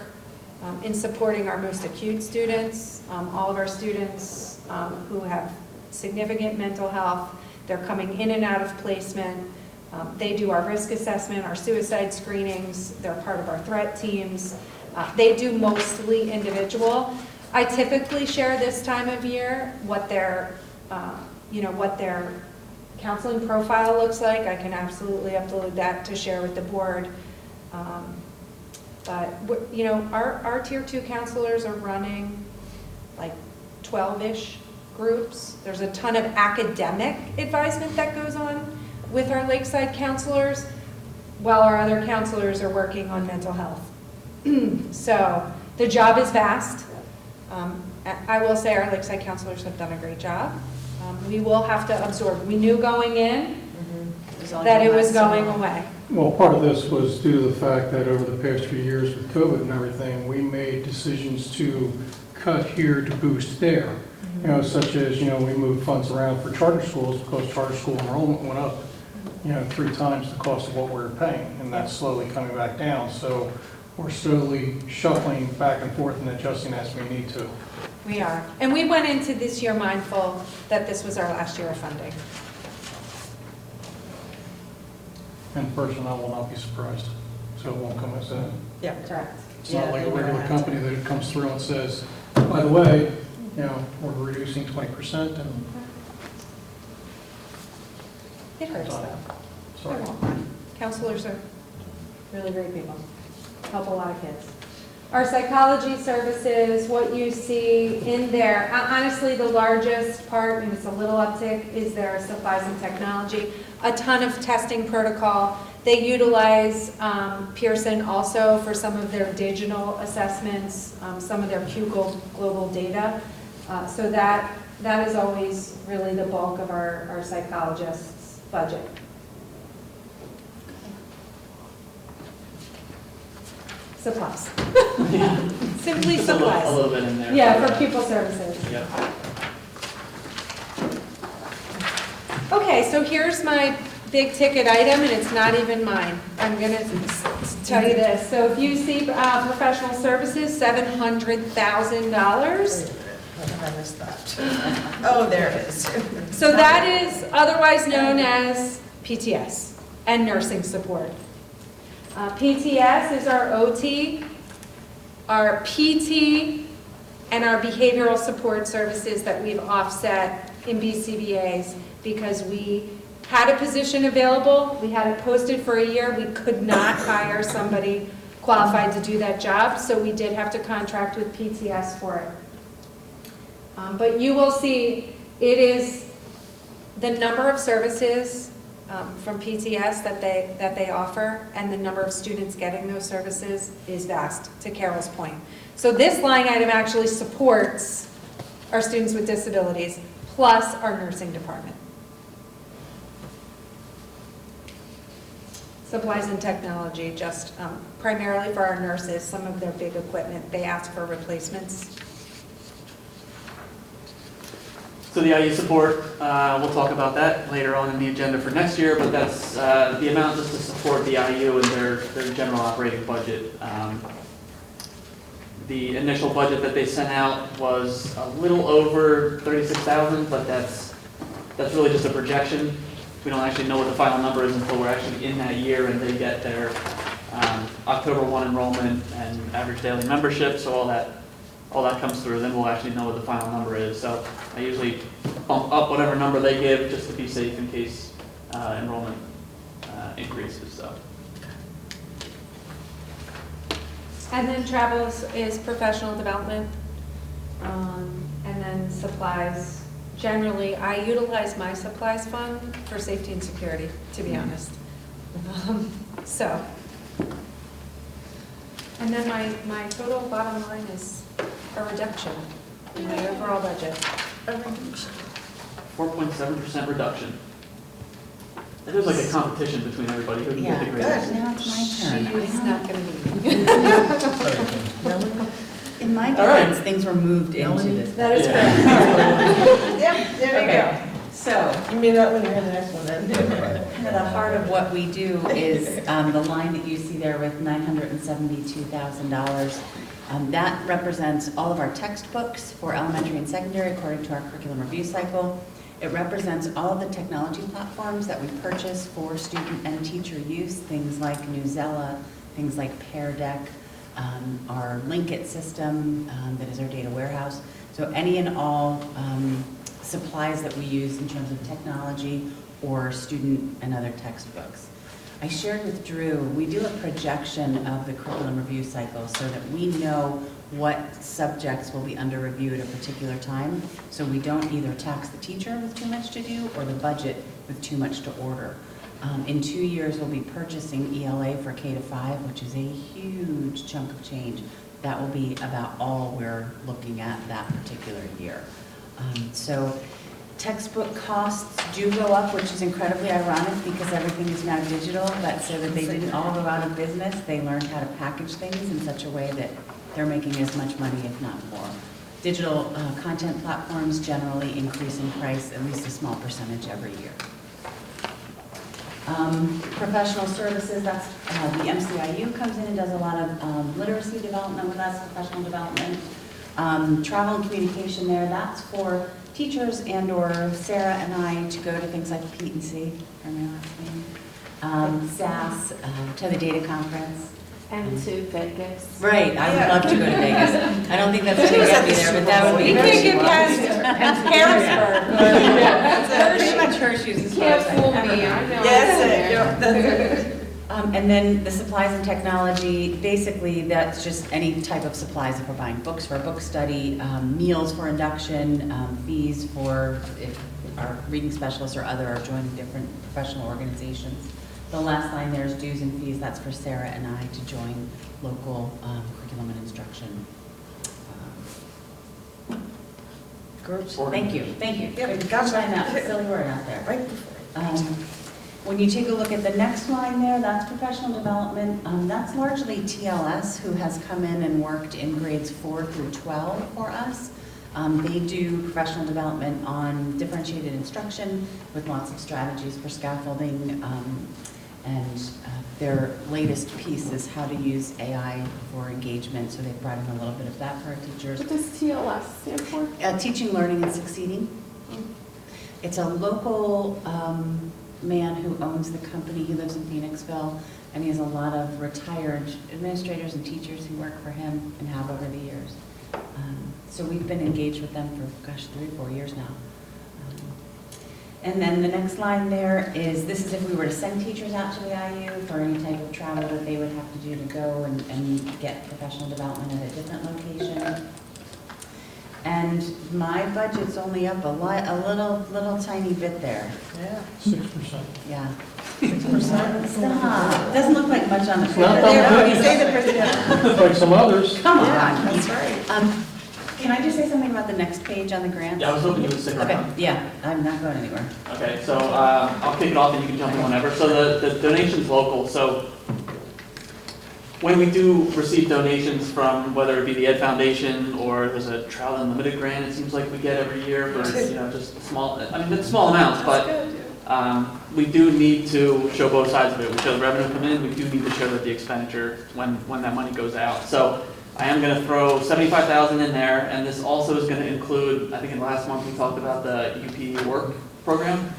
in supporting our most acute students, all of our students who have significant mental health. They're coming in and out of placement. They do our risk assessment, our suicide screenings. They're part of our threat teams. They do mostly individual. I typically share this time of year what their counseling profile looks like. I can absolutely upload that to share with the board. But our Tier 2 counselors are running like 12-ish groups. There's a ton of academic advisement that goes on with our Lakeside counselors, while our other counselors are working on mental health. So the job is vast. I will say our Lakeside counselors have done a great job. We will have to absorb. We knew going in that it was going away. Well, part of this was due to the fact that over the past few years with COVID and everything, we made decisions to cut here to boost there. You know, such as, you know, we moved funds around for charter schools because charter school enrollment went up, you know, 3 times the cost of what we were paying, and that's slowly coming back down. So we're slowly shuffling back and forth and adjusting as we need to. We are. And we went into this year mindful that this was our last year of funding. And personnel will not be surprised, so it won't come as a, Yeah. Correct. it's not like a regular company that it comes through and says, by the way, you know, we're reducing 20% and, It hurts though. sorry. It won't. Counselors are really great people, help a lot of kids. Our psychology services, what you see in there, honestly, the largest part, and it's a little uptick, is their supplies and technology. A ton of testing protocol. They utilize Pearson also for some of their digital assessments, some of their Q Global data. So that is always really the bulk of our psychologists' budget. Supplies. Simply Just supplies. a little bit in there. Yeah, for pupil services. Yep. Okay, so here's my big ticket item, and it's not even mine. I'm gonna tell you this. So if you see professional services, $700,000. How did I miss that? Oh, there it is. So that is otherwise known as PTS and nursing support. PTS is our OT, our PT, and our behavioral support services that we've offset in BCBA's because we had a position available, we had it posted for a year, we could not hire somebody qualified to do that job, so we did have to contract with PTS for it. But you will see it is the number of services from PTS that they offer, and the number of students getting those services is vast, to Carol's point. So this line item actually supports our students with disabilities, plus our nursing department. Supplies and technology, just primarily for our nurses, some of their big equipment, they ask for replacements. So the IU support, we'll talk about that later on in the agenda for next year, but that's the amount just to support the IU and their general operating budget. The initial budget that they sent out was a little over 36,000, but that's really just a projection. We don't actually know what the final number is until we're actually in that year and they get their October 1 enrollment and average daily membership, so all that comes through, then we'll actually know what the final number is. So I usually bump up whatever number they give just to be safe in case enrollment increases, so. And then travel is professional development, and then supplies. Generally, I utilize my supplies fund for safety and security, to be honest. So, and then my total bottom line is a reduction in my overall budget. 4.7% reduction. It is like a competition between everybody who can get the Yeah, greatest. good. Now it's my turn. She's not going to be. In my All right. defense, things were moved into this. That is Yeah. correct. Yep, there you go. So, You may not want to hear the next one then. kind of the heart of what we do is the line that you see there with $972,000. That represents all of our textbooks for elementary and secondary according to our curriculum review cycle. It represents all of the technology platforms that we purchase for student and teacher use, things like Newsela, things like Pear Deck, our Linkit system that is our data warehouse. So any and all supplies that we use in terms of technology or student and other textbooks. I shared with Drew, we do a projection of the curriculum review cycle so that we know what subjects will be under review at a particular time, so we don't either tax the teacher with too much to do or the budget with too much to order. In 2 years, we'll be purchasing ELA for K to 5, which is a huge chunk of change. That will be about all we're looking at that particular year. So textbook costs do go up, which is incredibly ironic because everything is now digital, but so that they didn't all go out of business, they learned how to package things in such a way that they're making as much money, if not more. Digital content platforms generally increase in price at least a small percentage every year. Professional services, that's the MCIU comes in and does a lot of literacy development with us, professional development. Travel and communication there, that's for teachers and/or Sarah and I to go to things like Pete and C, or my last name, SAS, to the data conference. And to Vegas. Right, I would love to go to Vegas. I don't think that's going to get me there, but that would be We very can't get cool. past Harrisburg. Pretty much Hershey's as far Can't as I fool ever me, heard. I know. Yes, that's it. And then the supplies and technology, basically that's just any type of supplies if we're buying books for a book study, meals for induction, fees for if our reading specialists or other are joining different professional organizations. The last line there is dues and fees, that's for Sarah and I to join local curriculum and instruction groups. Thank you. Yep, gotcha. Trying that silly word out there. Right before. When you take a look at the next line there, that's professional development. That's largely TLS, who has come in and worked in grades 4 through 12 for us. They do professional development on differentiated instruction with lots of strategies for scaffolding. And their latest piece is how to use AI for engagement, so they've brought in a little bit of that for our teachers. What does TLS stand for? Teaching, learning, and succeeding. It's a local man who owns the company. He lives in Phoenixville, and he has a lot of retired administrators and teachers who work for him and have over the years. So we've been engaged with them for, 3 or 4 years now. And then the next line there is, this is if we were to send teachers out to the IU for any type of travel that they would have to do to go and get professional development at a different location. And my budget's only up a little tiny bit there. Yeah. 6%. Yeah. 6%. Stop. Doesn't look like much on the paper. not there. that You say the president. Like some others. Come on. Yeah, that's right. Can I just say something about the next page on the grants? Yeah, I was hoping you would stick Okay, around. yeah, I'm not going anywhere. Okay, so I'll kick it off and you can jump in whenever. So the donation's local, so when we do receive donations from, whether it be the Ed Foundation or there's a Travel Unlimited grant, it seems like we get every year for, just small, it's small amounts, but we do need to show both sides of it. We show the revenue come in, we do need to show that the expenditure when that money goes out. So I am going to throw $75,000 in there, and this also is going to include, I think in last month we talked about the UP Work program.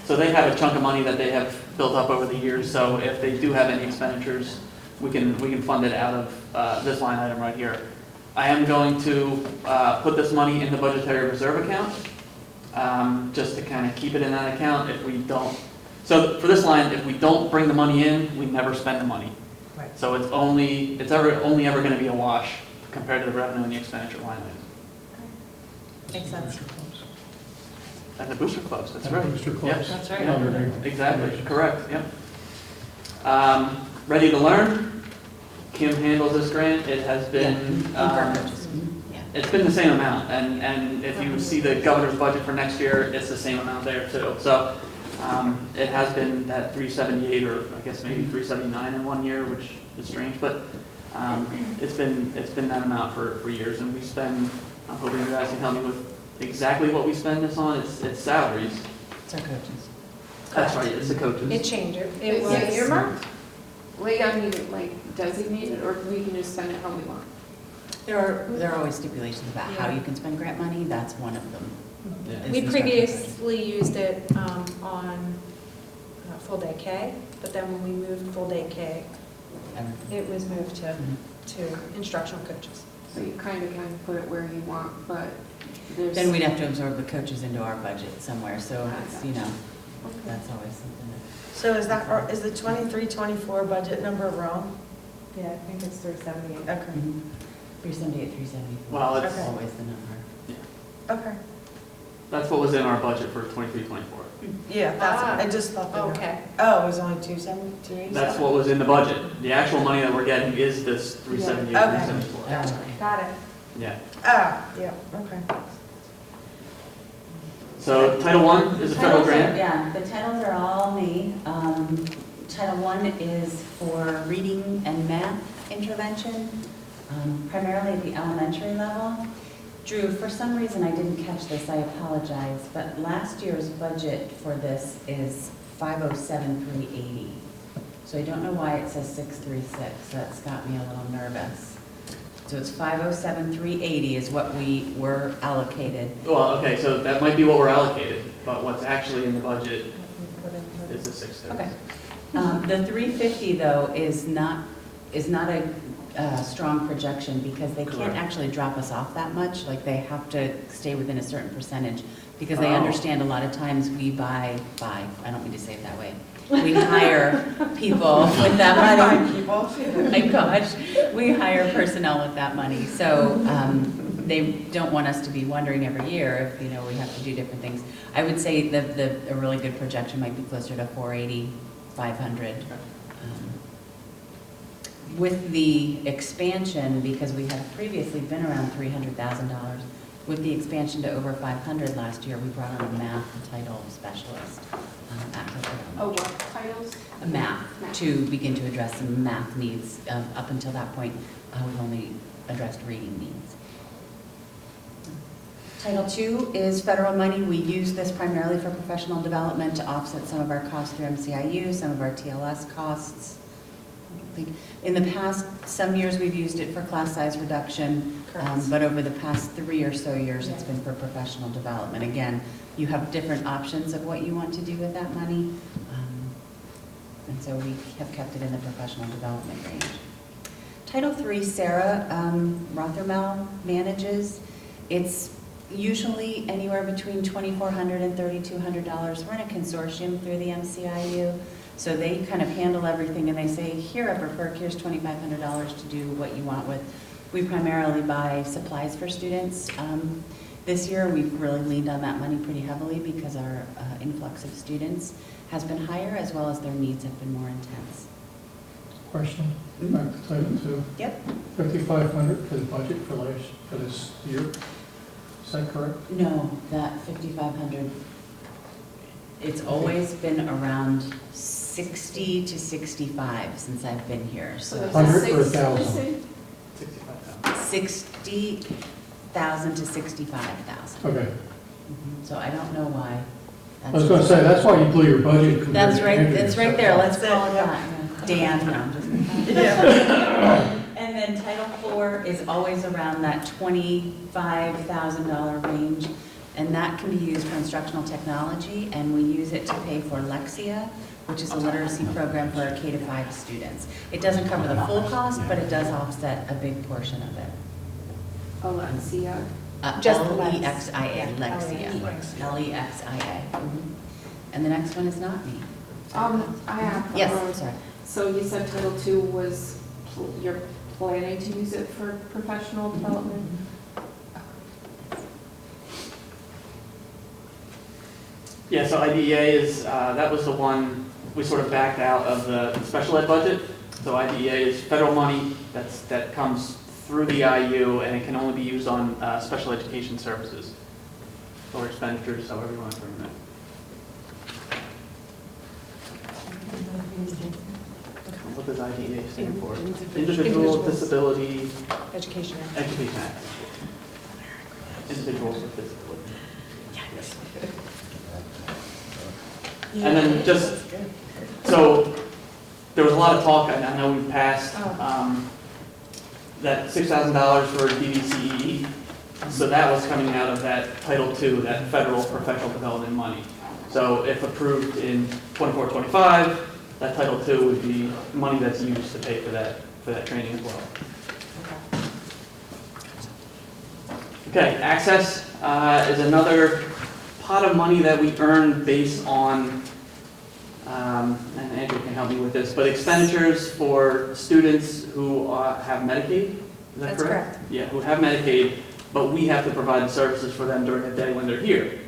So they have a chunk of money that they have built up over the years, so if they do have any expenditures, we can fund it out of this line item right here. I am going to put this money in the budgetary reserve account, just to kind of keep it in that account if we don't. So for this line, if we don't bring the money in, we never spend the money. Right. So it's only ever going to be a wash compared to the revenue and the expenditure line item. Makes sense. And the booster clubs, that's And right. booster clubs. Yep. That's right. Underneath. Exactly, correct, yep. Ready to Learn, Kim handles this grant. It has been, Yeah. Yeah. it's been the same amount, and if you see the governor's budget for next year, it's the same amount there too. So it has been that 378, or I guess maybe 379 in 1 year, which is strange, but it's been that amount for years, and we spend, I'm hoping you guys can help me with exactly what we spend this on. It's salaries. It's our coaches. That's right, it's the coaches. It changed. It Is was it earmarked? Like designated, or we can just spend it how we want? There are always stipulations about how you can spend grant money, that's one of them. Yeah. It's We instructional. previously used it on full day K, but then when we moved full day K, Everything. it was moved to Mhm. instructional coaches. So you kind of can put it where you want, but there's. Then we'd have to absorb the coaches into our budget somewhere, so it's, That's always something So is that, or is the 23-24 budget number wrong? Yeah, I think it's 378. Okay, that, 378, 374. Well, it's- Okay. Always the number. okay. That's what was in our budget for 23-24. Yeah, that's, Ah, I just thought that. Okay. Oh, it was only 287? That's what was in the budget. The actual money that we're getting is this 378, Okay. 374. Gotcha. Got it. Yeah. Ah, yeah, okay. So Title I is a federal Titles are- grant. Yeah, the titles are all me. Title I is for reading and math intervention, primarily at the elementary level. Drew, for some reason I didn't catch this, I apologize, but last year's budget for this is 507,380. So I don't know why it says 636, that's got me a little nervous. So it's 507,380 is what we were allocated. Well, okay, so that might be what we're allocated, but what's actually in the budget is the 630. Okay. The 350 though is not a strong projection because they can't Correct. actually drop us off that much. Like they have to stay within a certain percentage because they Oh. understand a lot of times we buy, I don't mean to say it that way. We hire people with that money. People. My gosh, we hire personnel with that money. So they don't want us to be wondering every year if, we have to do different things. I would say a really good projection might be closer to 480, 500. With the expansion, because we had previously been around $300,000, with the expansion to over 500 last year, we brought on a math title specialist. At Clifford Oh, Elementary. what titles? A math, to begin to address some math needs. Up until that point, we've only addressed reading needs. Title II is federal money. We use this primarily for professional development to offset some of our costs through MCIU, some of our TLS costs. In the past, some years we've used it for class size reduction, Correct. but over the past 3 or so years, it's been for professional development. Again, you have different options of what you want to do with that money, and so we have kept it in the professional development range. Title III, Sarah Rothermel manages. It's usually anywhere between $2,400 and $3,200. We're in a consortium through the MCIU. So they kind of handle everything and they say, here, Upper Perk, here's $2,500 to do what you want with. We primarily buy supplies for students. This year, we've really leaned on that money pretty heavily because our influx of students has been higher as well as their needs have been more intense. Question, back to Title II. Yep. 5,500 for the budget for this year. Is that correct? No, that 5,500, it's always been around 60 to 65 since I've been here. So that's 100 or 6, 1,000? 65,000. 60,000 to 65,000. Okay. So I don't know why. I was going to say, that's why you blew your budget. compared That's to right, Andrews. that's right there, let's That's call it, it that. Dan, no, I'm just. Yeah. And then Title IV is always around that $25,000 range, and that can be used for instructional technology, and we use it to pay for Lexia, which is a literacy program for our K-5 students. It doesn't cover the full cost, but it does offset a big portion of it. Alexia. Just the Lex. L-E-X-I-A, Lexia. Lexia. L-E-X-I-A. And the next one is not me. I have. Yes, sorry. So you said Title II was, you're planning to use it for professional development? Yeah, so IDEA is, that was the one we sort of backed out of the special ed budget. So IDEA is federal money that comes through the IU, and it can only be used on special education services or expenditures, however you want to term it. What does IDEA stand for? Individual Disability Education Act. Education Act. Individuals with disability. And then just, so, there was a lot of talk, I know we passed, that $6,000 for DVCE. So that was coming out of that Title II, that federal professional development money. So if approved in 24-25, that Title II would be money that's used to pay for that training as well. Okay, Access is another pot of money that we earn based on, and Andrew can help me with this, but expenditures for students who have Medicaid, is that That's correct. Yeah, who have Medicaid, but we have to provide the services for them during the day when they're here.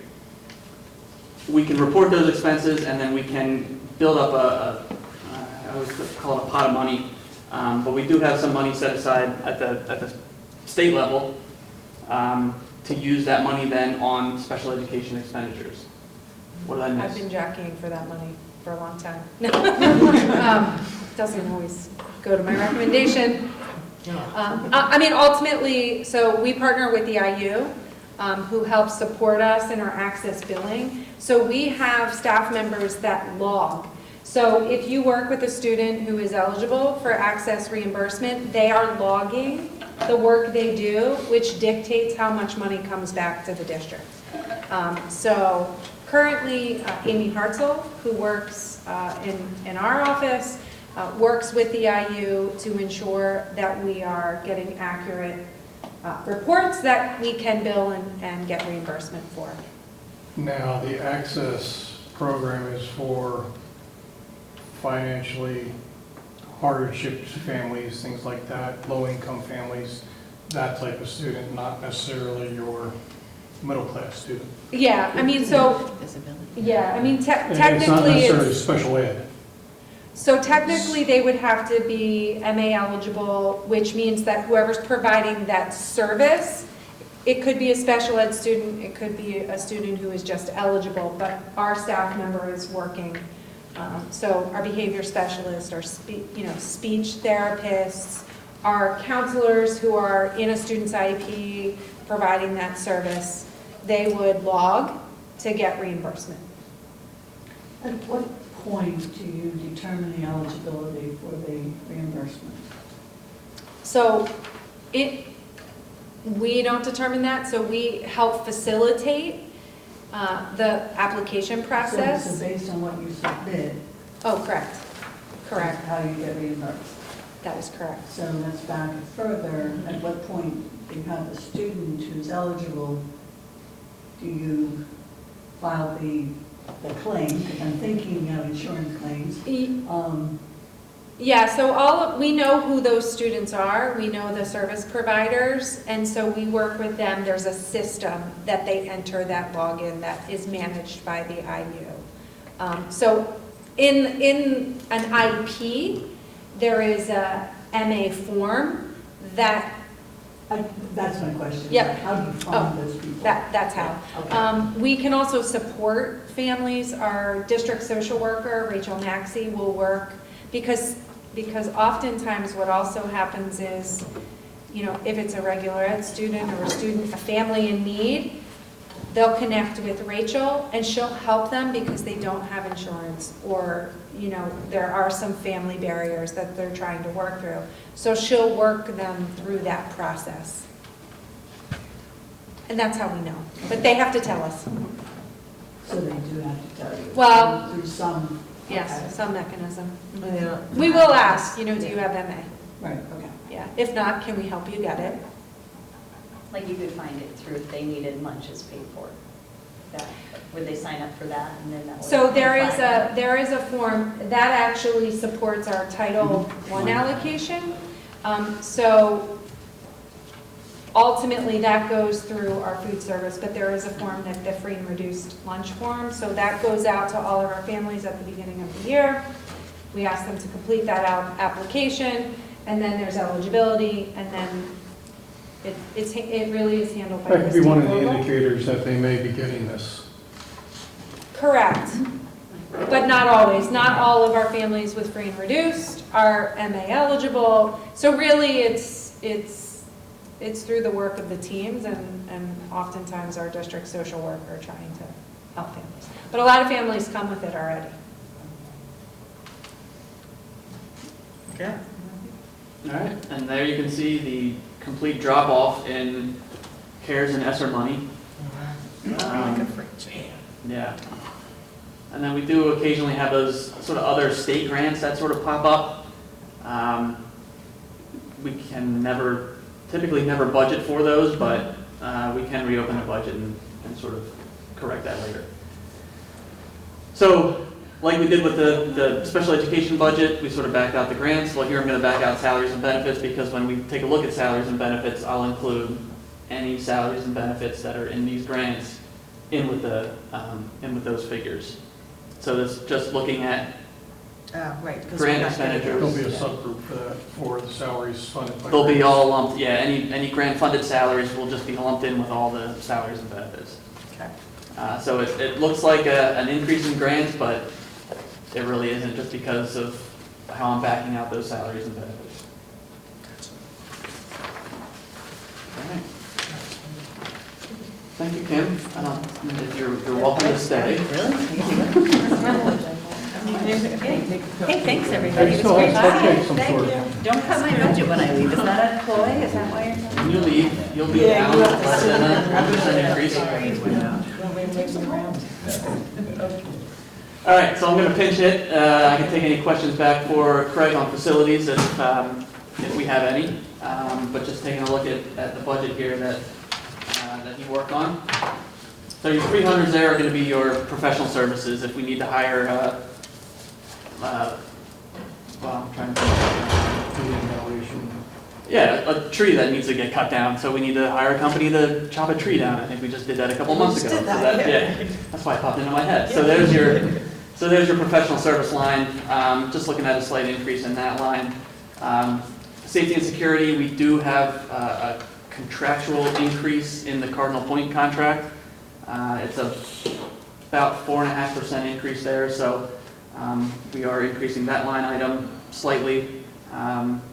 We can report those expenses, and then we can build up I always call it a pot of money, but we do have some money set aside at the state level to use that money then on special education expenditures. What did I I've miss? been jockeying for that money for a long time. Doesn't always go to my recommendation. I mean, ultimately, so we partner with the IU, who helps support us in our access billing. So we have staff members that log. So if you work with a student who is eligible for access reimbursement, they are logging the work they do, which dictates how much money comes back to the district. So currently, Amy Hartzell, who works in our office, works with the IU to ensure that we are getting accurate reports that we can bill and get reimbursement for. Now, the access program is for financially hardship families, things like that, low-income families, that type of student, not necessarily your middle-class student. Yeah, I mean, so, Disability. yeah, I mean, And it's not technically, necessarily it's, special ed. so technically, they would have to be MA eligible, which means that whoever's providing that service, it could be a special ed student, it could be a student who is just eligible, but our staff member is working. So our behavior specialists, our speech therapists, our counselors who are in a student's IEP providing that service, they would log to get reimbursement. At what point do you determine the eligibility for the reimbursement? So we don't determine that, so we help facilitate the application process. So based on what you submit, Oh, correct, correct, how you get reimbursed. that is correct. So let's back it further. At what point you have a student who's eligible, do you file the claim? Because I'm thinking of insurance claims. Yeah, so we know who those students are, we know the service providers, and so we work with them. There's a system that they enter that login that is managed by the IU. So in an IEP, there is a MA form that, That's my question. Yep. How do you find those people? that's how. Okay. We can also support families. Our district social worker, Rachel Maxey, will work, because oftentimes what also happens is, if it's a regular ed student or a family in need, they'll connect with Rachel and she'll help them because they don't have insurance, or, there are some family barriers that they're trying to work through. So she'll work them through that process. And that's how we know. But they have to tell us. So they do have to tell you. Well, Through some. Yes, Okay. some mechanism. Yeah. We will ask, do you have MA? Right, okay. Yeah. If not, can we help you get it? Like you could find it through if they needed lunches paid for. That, would they sign up for that and then that would? So there is apply? a form that actually supports our Title I allocation. So ultimately, that goes through our food service, but there is a form, that the free and reduced lunch form. So that goes out to all of our families at the beginning of the year. We ask them to complete that application, and then there's eligibility, and then it really is handled by That could be Christine one of the Vogel. indicators that they may be getting this. Correct, but not always. Not all of our families with free and reduced are MA eligible. So really, it's through the work of the teams and oftentimes our district social worker trying to help families. But a lot of families come with it already. Okay. All right, and there you can see the complete drop-off in CARES and ESSER money. Like a free jam. Yeah. And then we do occasionally have those sort of other state grants that sort of pop up. We can typically never budget for those, but we can reopen the budget and sort of correct that later. So, like we did with the special education budget, we sort of backed out the grants. Well, here I'm going to back out salaries and benefits, because when we take a look at salaries and benefits, I'll include any salaries and benefits that are in these grants in with those figures. So that's just looking at Right. 'cause grant we're not getting expenditures. There'll be a those. subgroup for that, for the salaries funded by. They'll be grants. all lumped, yeah, any grant-funded salaries will just be lumped in with all the salaries and benefits. Okay. So it looks like an increase in grants, but it really isn't, just because of how I'm backing out those salaries and benefits. All right. Thank you, Kim. If you're welcome to stay. Hey, thanks, everybody. They It was still great have seeing you. cupcakes, I'm sure. Don't cut my budget when I leave. Is that a ploy? Is that why you're telling When me? you leave, you'll be Yeah, down you have to less sit than in a 1% increase. Want me to take some around? All right, so I'm going to pinch hit. I can take any questions back for Craig on facilities if we have any. But just taking a look at the budget here that he worked on. So your 300s there are going to be your professional services. If we need to hire, well, I'm trying to think. Yeah, a tree that needs to get cut down, so we need to hire a company to chop a tree down. I think we just did that a couple We months just ago. did that, So yeah. that's why it popped into my head. So there's your professional service line. Just looking at a slight increase in that line. Safety and security, we do have a contractual increase in the Cardinal Point contract. It's about 4.5% increase there, so we are increasing that line item slightly.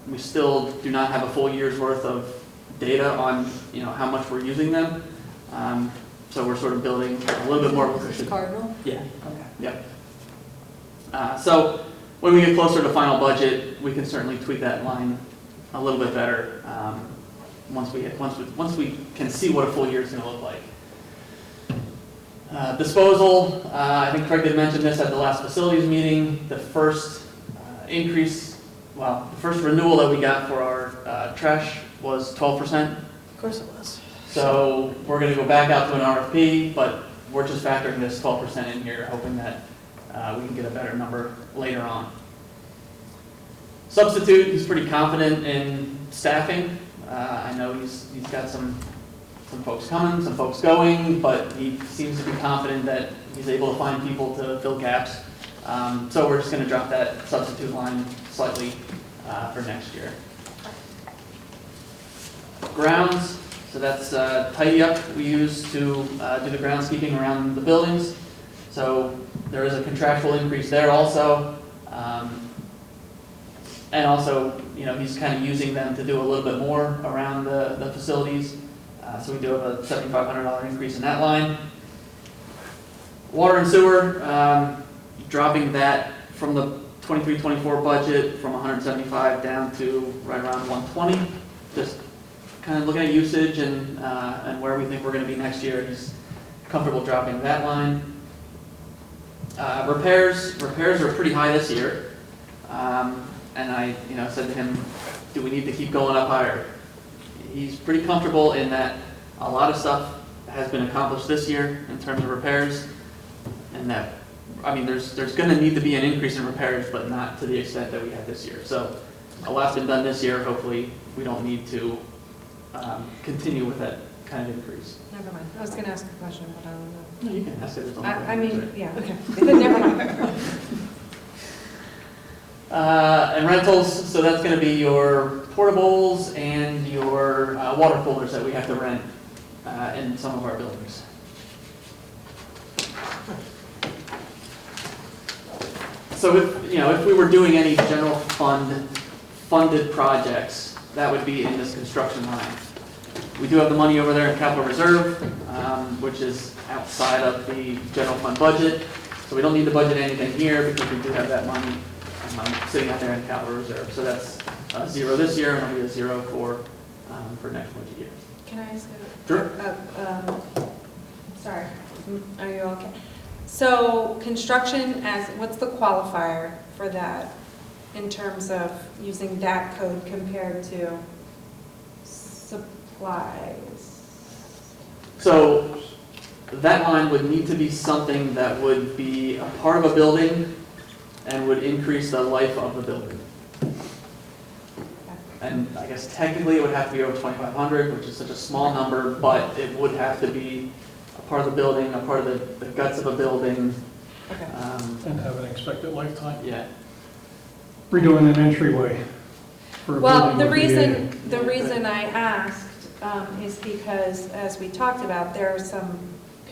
We still do not have a full year's worth of data on, how much we're using them. So we're sort of building a little bit more of a cushion. Cardinal? Yeah. Okay. Yep. So when we get closer to final budget, we can certainly tweak that line a little bit better once we can see what a full year is going to look like. Disposal, I think Craig did mention this at the last facilities meeting. The first the first renewal that we got for our trash was 12%. Of course it was. So we're going to go back out to an RFP, but we're just factoring this 12% in here, hoping that we can get a better number later on. Substitute, he's pretty confident in staffing. I know he's got some folks coming, some folks going, but he seems to be confident that he's able to find people to fill gaps. So we're just going to drop that substitute line slightly for next year. Grounds, so that's tidy up we use to do the groundskeeping around the buildings. So there is a contractual increase there also. And also, he's kind of using them to do a little bit more around the facilities. So we do have a $7,500 increase in that line. Water and sewer, dropping that from the 23-24 budget from 175 down to right around 120. Just kind of looking at usage and where we think we're going to be next year. He's comfortable dropping that line. Repairs are pretty high this year. And I said to him, do we need to keep going up higher? He's pretty comfortable in that a lot of stuff has been accomplished this year in terms of repairs, and that, there's going to need to be an increase in repairs, but not to the extent that we had this year. So a lot's been done this year. Hopefully, we don't need to continue with that kind of increase. Never mind. I was going to ask a question, but I don't know. No, you can ask it. Yeah, okay. But never mind. And rentals, so that's going to be your portables and your water coolers that we have to rent in some of our buildings. So if we were doing any general funded projects, that would be in this construction line. We do have the money over there in capital reserve, which is outside of the general fund budget. So we don't need to budget anything here because we do have that money sitting out there in capital reserve. So that's zero this year, and it'll be a zero for next budget year. Can I ask Sure. sorry, are you okay? So construction, what's the qualifier for that in terms of using that code compared to supplies? So that line would need to be something that would be a part of a building and would increase the life of the building. And I guess technically it would have to be over 2,500, which is such a small number, but it would have to be a part of the building, a part of the guts of a building. Okay. And have an expected lifetime. Yeah, Redoing an entryway for a Well, building the would be reason, the reason I asked is because, as we talked about, there are some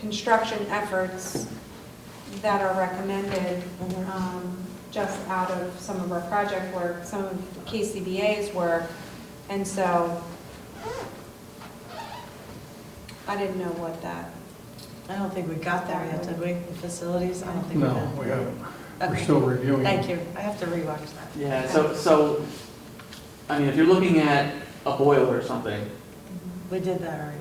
construction efforts that are recommended just out of some of our project work, some of KCBA's work, and so I didn't know what that, I don't think we got there yet, did we? The facilities, I don't think we No, did. we haven't. We're Okay. still reviewing. Thank you. I have to rewatch that. yeah, so, I mean, if you're looking at a boiler or something, We did that already.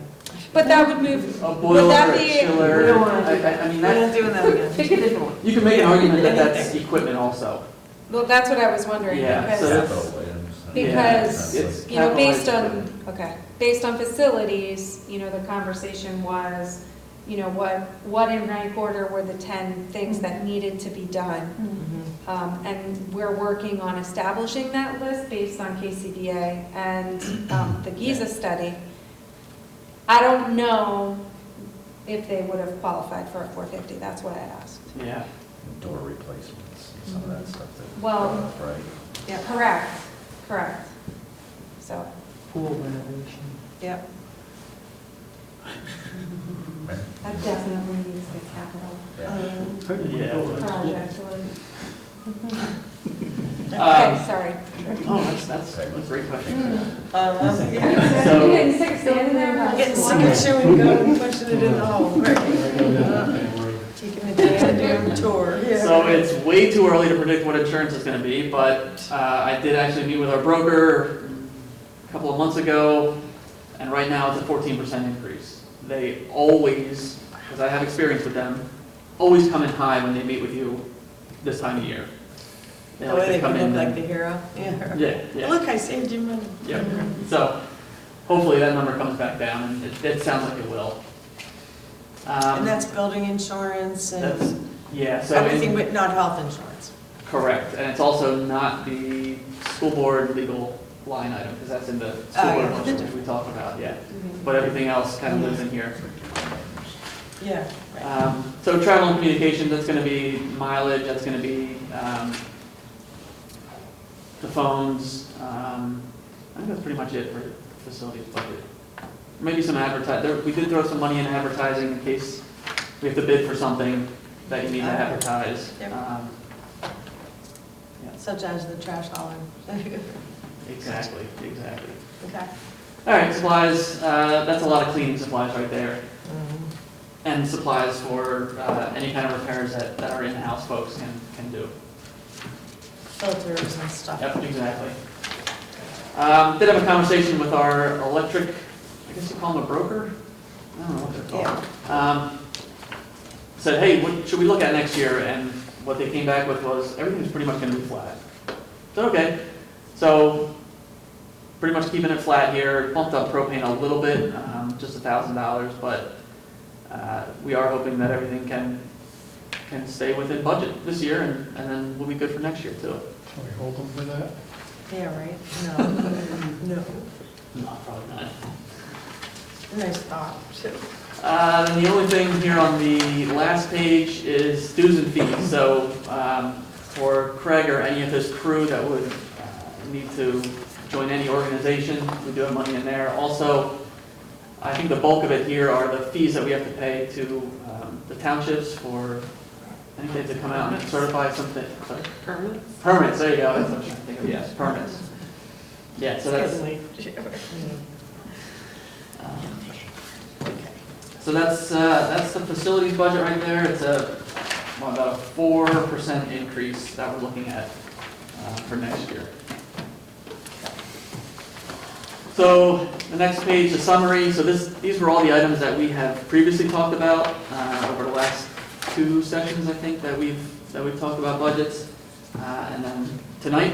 but that would move, a boiler, that a be- chiller, We don't wanna do I that. mean, We're not that's, doing that again. Pick a different one. you can make an argument that that's equipment also. well, that's what I was wondering, Yeah, because. so that's- Capital items. Because, It's you know, based capitalized on, equipment. okay, based on facilities, you know, the conversation was, you know, what in rank order were the 10 things that needed to be done? And we're working on establishing that list based on KCBA and the Giza study. I don't know if they would have qualified for a 450, that's why I asked. Yeah, Door replacements, some of that stuff that. Well- Right. Yeah. Correct. So, Pool renovation. Yep. that definitely needs to be capital yeah. project. Okay, Um, sorry. Oh, that's a great question. Yeah. So- You getting sick of standing there? Getting sick of chewing gum and pushing it in the hole. Taking a damn tour. So it's way too early to predict what insurance is gonna be, but I did actually meet with our broker a couple of months ago, and right now it's a 14% increase. They always, because I have experience with them, always come in high when they meet with you this time of year. They The like way to they come can in look like and- the hero. Yeah, yeah. Look, I saved you money. Yeah, so hopefully that number comes back down, and it sounds like it will. And that's building insurance That's, and yeah, so. everything but not health insurance. Correct, and it's also not the school board legal line item, because that's in the school board yeah. motion, which we talked about, yeah. But everything else kind of lives in here. Yeah. right. So travel and communications, that's gonna be mileage, that's gonna be, the phones, I think that's pretty much it for facilities budget. Maybe some we did throw some money in advertising in case we have to bid for something that you need to advertise. Yep. Yeah, Such as the trash hauling. exactly. Okay. All right, supplies, that's a lot of cleaning supplies right there. And supplies for any kind of repairs that our in-house folks can do. Filters and stuff. Yep, exactly. Did have a conversation with our electric, I guess you call them a broker? I don't know what they're called. Yeah. Said, hey, what should we look at next year? And what they came back with was, everything's pretty much gonna be flat. So, okay, so pretty much keeping it flat here, bumped up propane a little bit, just $1,000, but we are hoping that everything can stay within budget this year, and then we'll be good for next year too. Can we hold them for that? Yeah, right? No. No. No, probably not. Nice thought, too. Then the only thing here on the last page is dues and fees. So for Craig or any of his crew that would need to join any organization, we do have money in there. Also, I think the bulk of it here are the fees that we have to pay to the townships for, I think they have to come out and certify something. Sorry? Permanent? Permits, there you go, that's what I'm trying to think of, yes, permits. Yeah, so that's, so that's the facilities budget right there. It's about a 4% increase that we're looking at for next year. So the next page, the summary. So these were all the items that we have previously talked about over the last 2 sessions, I think, that we've talked about budgets, and then tonight.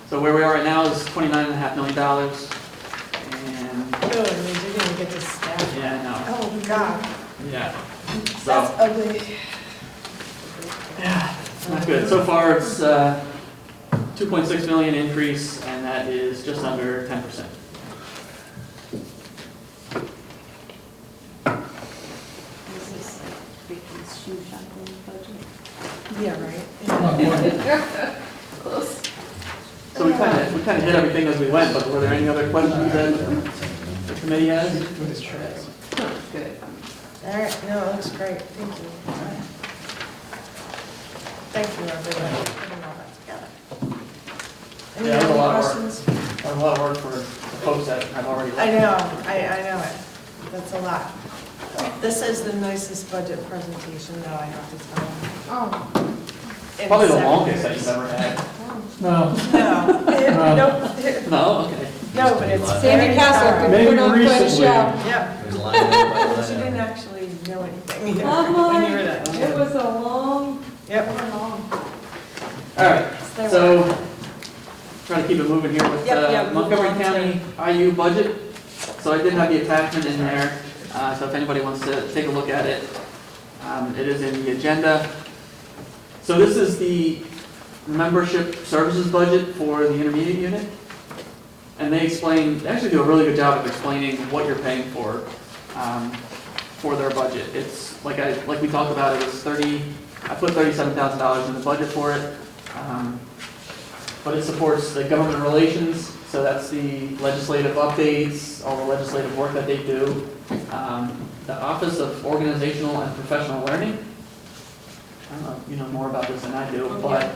So where we are right now is $29.5 million, and Good, it means you're gonna get to staff. yeah, I know. Oh, God. Yeah. That's So, ugly. yeah, it's not good. So far, it's 2.6 million increase, and that is just under 10%. This is like Vicky's shoe shopping budget. Yeah, right. Close. So we kind of hit everything as we went, but were there any other questions that the committee has? Good. All right, no, it looks great, thank you. Thank you, everybody, for putting all that together. Any Yeah, it was a other lot of work. questions? A lot of work for the folks that have already. I know, I know it, that's a lot. This is the nicest budget presentation, though, I have to tell you. Oh. In Probably the 7 longest that years. you've ever had. No, No, nope, No, okay. no, but it's Sandy very Castle thorough. could Maybe put on quite a recently. show. Yep, There's a line item by she line didn't item. actually know anything either I'm when you were like, that. it was a long, Yep. long. All right, They so trying to keep it moving here with Yep, yep, move Montgomery on County IU budget. So I did have the attachment in there, so if anybody wants to take a look at it, it is in the agenda. So this is the membership services budget for the intermediate unit. And they actually do a really good job of explaining what you're paying for their budget. It's, like we talked about, it was I put $37,000 in the budget for it. But it supports the government relations, so that's the legislative updates, all the legislative work that they do. The Office of Organizational and Professional Learning. I don't know if you know more about this than I do, but,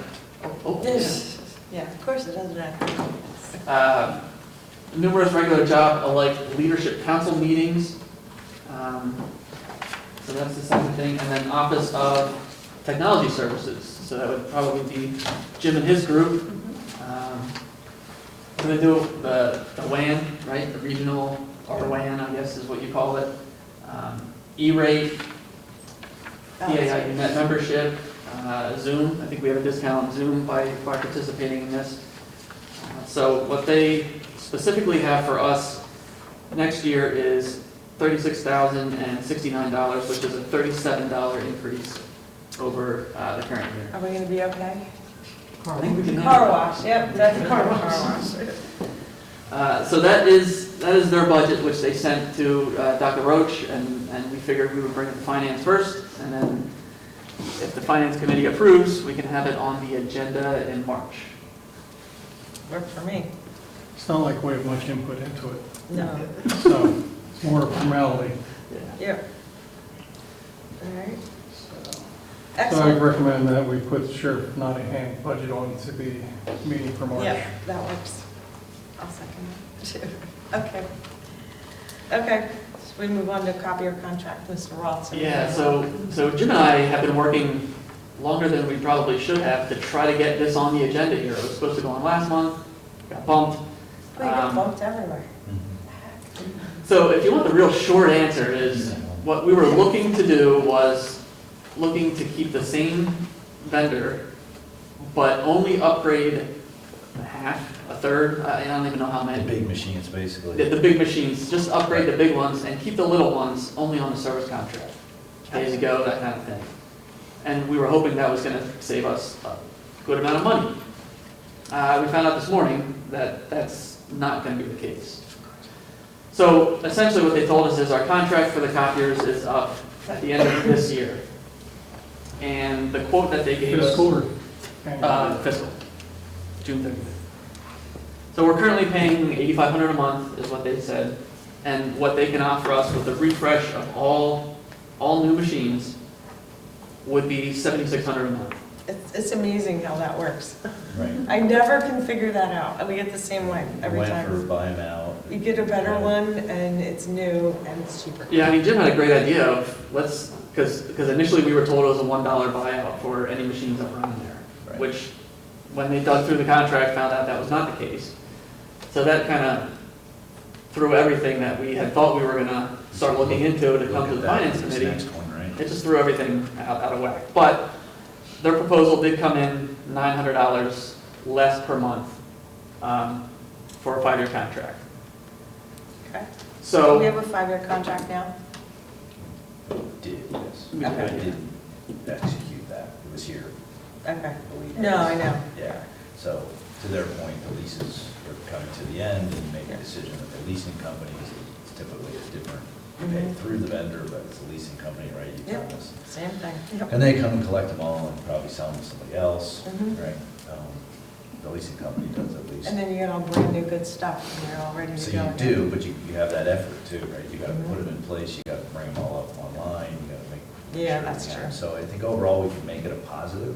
Yeah, of course it does that. numerous regular job like leadership council meetings. So that's the second thing. And then Office of Technology Services. So that would probably be Jim and his group. So they do the WAN, right? The regional, or WAN, I guess is what you call it. E-rate, PAI net membership, Zoom. I think we have a discount on Zoom by participating in this. So what they specifically have for us next year is $36,069, which is a $37 increase over the current year. Are we gonna be okay? I think we can Car handle wash, yep, that's car wash. it. So that is their budget, which they sent to Dr. Roach, and we figured we would bring it to finance first, and then if the finance committee approves, we can have it on the agenda in March. Worked for me. it's not like we have much input into it, No. so it's more a formality. Yep. All right. So I Excellent. recommend that we put Sheriff Nottingham budget on to the meeting for March. Yeah, that works. I'll second that. Okay. Okay, so we move on to copier contract, Mr. Roth. Yeah, so Jim and I have been working longer than we probably should have to try to get this on the agenda here. It was supposed to go on last month, got bumped. We get bumped everywhere. So if you want the real short answer is, what we were looking to do was looking to keep the same vendor, but only upgrade half, a third, I don't even know how The many. big machines, basically. The big machines, just upgrade the big ones and keep the little ones only on the service contract. Pay as you go, that kind of thing. And we were hoping that was gonna save us a good amount of money. We found out this morning that that's not gonna be the case. So essentially what they told us is our contract for the copiers is up at the end of this year. And the quote that they gave us. Fiscal or? Fiscal, June 30th. So we're currently paying $8,500 a month is what they said. And what they can offer us with the refresh of all new machines would be $7,600 a month. It's amazing how that works. Right. I never can figure that out. We get the same way every Went for time. buy 'em out. You get a better one and it's new and it's cheaper. Yeah, I mean, Jim had a great idea of, because initially we were told it was a $1 buyout for any machines that were on there. Right. Which, when they dug through the contract, found out that was not the case. So that kind of threw everything that we had thought we were going to start looking into to come Look to at the that, finance this committee. next one, right? It just threw everything out of whack. But their proposal did come in $900 less per month for a 5-year contract. Okay. Do we So, have a 5-year contract now? We didn't execute that, it was here. Okay. believe No, I know. Yeah, so to their point, the leases are coming to the end and make a decision that the leasing company is typically a different, you pay through the vendor, but it's a leasing company, right? You tell Yep. us. Same thing. Yep. And they come and collect them all and probably sell them to somebody else, Mhm. right? The leasing company does at least. And then you get all brand new good stuff and you're all ready So to go. you do, but you have that effort too, right? You gotta put them in place, you gotta bring them all up online, you gotta make. Yeah, sure that's you true. have- So I think overall, we can make it a positive.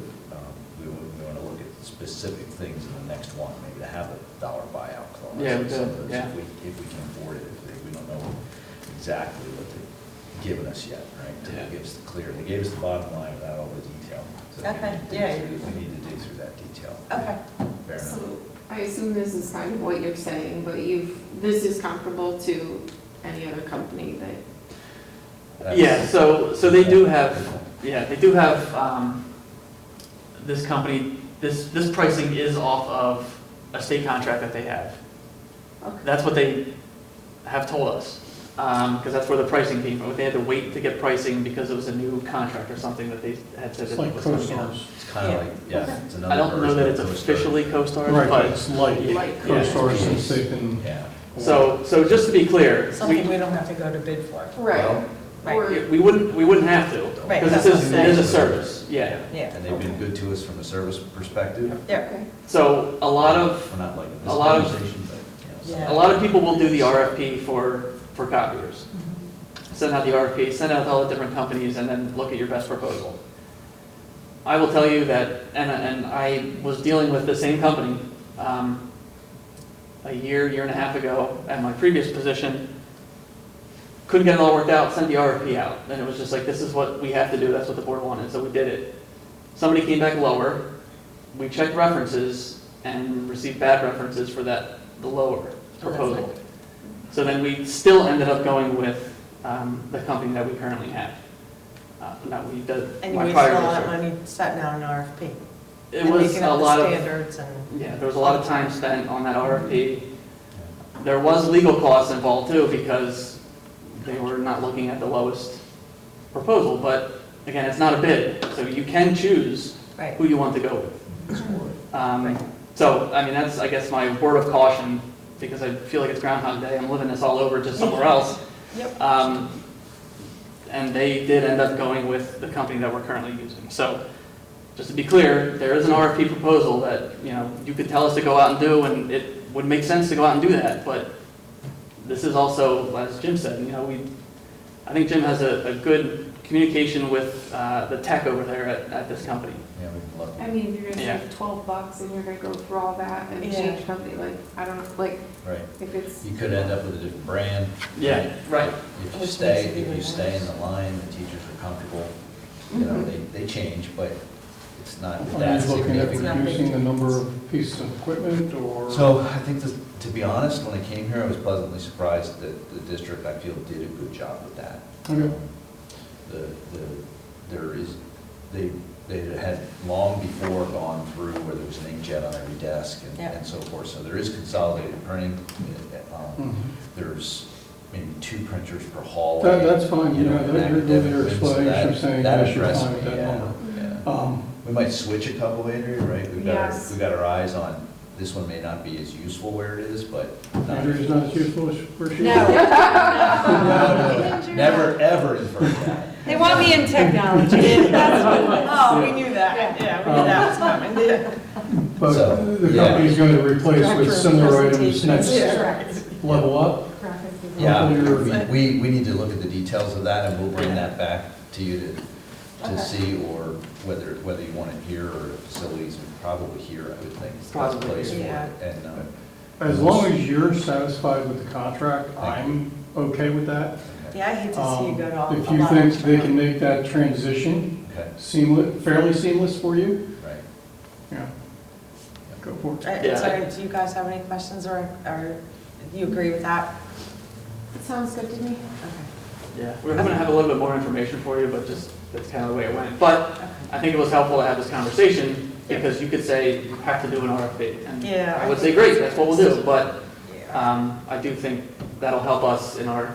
We wanna look at specific things in the next one, maybe to have a dollar buyout clause. Yeah, we or some could, of those, yeah. If we can afford it, if we don't know exactly what they've given us yet, right? Till Yeah. they give us the clear, they gave us the bottom line without all the detail. So we Okay, need to yeah. dig through- We need to dig through that detail. Okay. Fair enough. So I assume this is kind of what you're saying, but this is comparable to any other company that, That's- Yeah, so they do have, this company, this pricing is off of a state contract that they have. okay. That's what they have told us, because that's where the pricing came from. They had to wait to get pricing because it was a new contract or something that they had said. It's that like was coming in. co-stars. It's kind of like, yeah, it's another I don't know that it's version of CoStar. officially CoStar, Right, but, but it's like Like co-stars since they've been. Yeah. so just to be clear, Something we don't have to go to bid for. Right. Well, Right. Or- we wouldn't have to, Right, because that's what I'm it is a saying. service, yeah. Yeah. And they've been good to us from a service perspective. Yeah. Okay. So a lot of We're not like in a this lot of- conversation, but, you know. Yeah. A lot of people will do the RFP for copiers. Send out the RFP, send out to all the different companies, and then look at your best proposal. I will tell you that, and I was dealing with the same company a year and a half ago at my previous position. Couldn't get it all worked out, sent the RFP out. And it was just like, this is what we have to do, that's what the board wanted, so we did it. Somebody came back lower, we checked references and received bad references for the lower proposal. So then we still ended up going with the company that we currently have. That we did, And you my wasted prior a lot of district. money setting out an RFP. It and was making a up the lot of, standards and. yeah, there was a lot of time spent on that RFP. There was legal costs involved too, because they were not looking at the lowest proposal, but again, it's not a bid, so you can choose Right. who you want to go with. So, I mean, that's, I guess, my word of caution, because I feel like it's Groundhog Day, I'm living this all over just somewhere else. Yep. And they did end up going with the company that we're currently using. So, just to be clear, there is an RFP proposal that, you know, you could tell us to go out and do, and it would make sense to go out and do that, but this is also, as Jim said, you know, I think Jim has a good communication with the tech over there at this company. Yeah, we've been lucky. I mean, if you're gonna Yeah. save $12 and you're gonna go through all that and Yeah. change company, like, I don't know, like, Right. if it's, You could end up with a different brand. Yeah, right. If you Which stay, makes it if even you stay in worse. the line, the teachers are comfortable, you know, they change, but it's not Are that you looking at significant. reducing the number of pieces of equipment or? So I think, to be honest, when I came here, I was pleasantly surprised that the district, I feel, did a good job with that. Okay. They had long before gone through where there was an inkjet on every desk Yeah. and so forth, so there is consolidated printing. Mhm. There's maybe 2 printers per hallway. That's fine, you know, in your academic rooms, so explanation saying that yes, you're impressed fine with me, that yeah, number. yeah. We might switch a couple, Andrea, right? Yes. We've got our eyes on, this one may not be as useful where it is, but. Andrea's not as useful as where she is? No. No, never, ever infer that. They want me in technology. Oh, we knew that. Yeah, we knew that was coming. Yeah. But So, the yeah. company's going to replace with Director of similar items presentations. next Yeah. level up. Yeah, Hopefully we need to look at the details of that, and we'll bring that back to you to Okay. see, or whether you want it here or facilities, probably here, I would think. is the best Probably place for here. it. And, As long as you're satisfied with the contract, I'm okay with that. Yeah, I hate to see you go to all. If a you lot think of they time. can make that transition Okay, seamless, fairly seamless for you, right. yeah, go for it. Yeah. Sorry, do you guys have any questions or you agree with that? it sounds good to me. Okay. Yeah, we we're gonna have a little bit more information for you, but just, that's kind of the way it went. But I think it was helpful to have this conversation, because you could say, you have to do an RFP. And Yeah. I would say, great, that's what we'll do, but Yeah. I do think that'll help us in our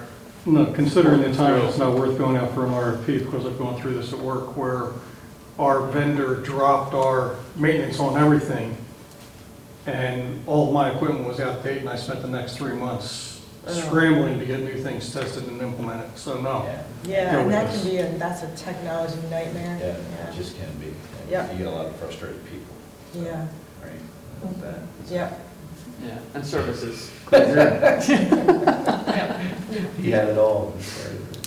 No, considering the time, it's not worth going out for an RFP because I've gone through this at work where our vendor dropped our maintenance on everything and all of my equipment was out of date and I spent the next 3 months scrambling to get new things tested and implemented. So no. Yeah, Yeah, Go and with that this. can be, that's a technology nightmare. yeah, it just can be. And Yep. You get a lot of frustrated people, Yeah, right, with that. yeah. Yeah, and services. He had it all.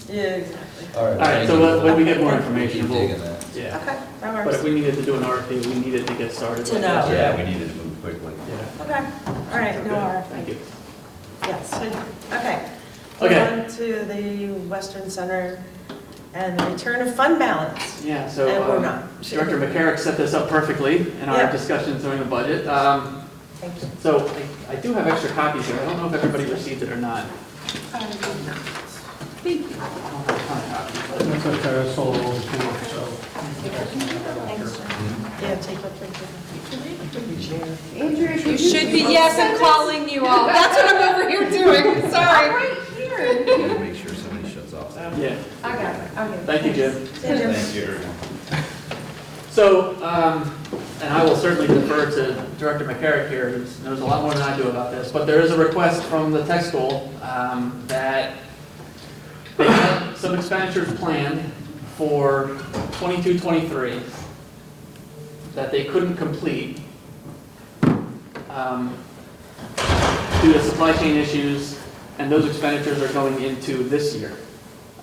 Yeah, exactly. All right. All right, so when we get more information, Keep we'll, digging that. yeah. Okay, that But works. if we needed to do an RFP, we needed to get started. To with know. this. Yeah, we needed to move quickly. Yeah. Okay, all right, no Okay, RFP. Thank you. Yes, okay. Okay. Move on to the Western Center and the return of fund balance. Yeah, so And we're not. Director McCarrick set this up perfectly in our Yeah. discussions during the budget. Thank you. So I do have extra copies here. I don't know if everybody received it or not. I did not. I don't have a ton of copies, but- That's okay, I saw it all before, so. Yeah, take a picture. Andrea, You should be, yes, I'm calling you all. That's what I'm over here doing, sorry. Right here. Gotta make sure somebody shuts off. Yeah, I got it, okay. thank you, Jim. Thank you. So, and I will certainly defer to Director McCarrick here, who knows a lot more than I do about this, but there is a request from the tech school that they had some expenditures planned for 22-23 that they couldn't complete due to supply chain issues, and those expenditures are going into this year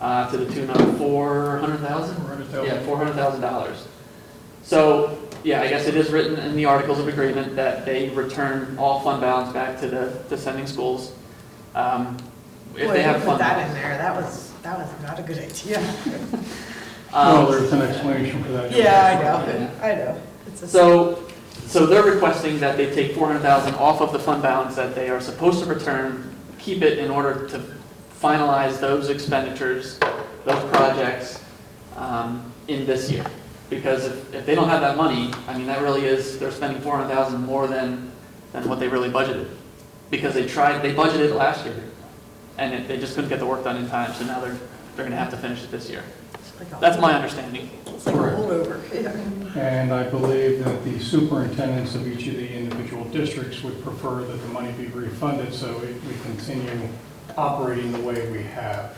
to the tune of $400,000? Yeah, $400,000. So, yeah, I guess it is written in the Articles of Agreement that they return all fund balance back to the sending schools. If Boy, they you have put fund that in balance. there, that was not a good idea. Well, there's an explanation for that. Yeah, I know. It's a- So they're requesting that they take $400,000 off of the fund balance that they are supposed to return, keep it in order to finalize those expenditures, those projects in this year. Because if they don't have that money, I mean, that really is, they're spending $400,000 more than what they really budgeted. Because they budgeted last year, and they just couldn't get the work done in time, so now they're gonna have to finish it this year. it's like a- That's my understanding. It's like a holdover. Yeah. And I believe that the superintendents of each of the individual districts would prefer that the money be refunded so we continue operating the way we have.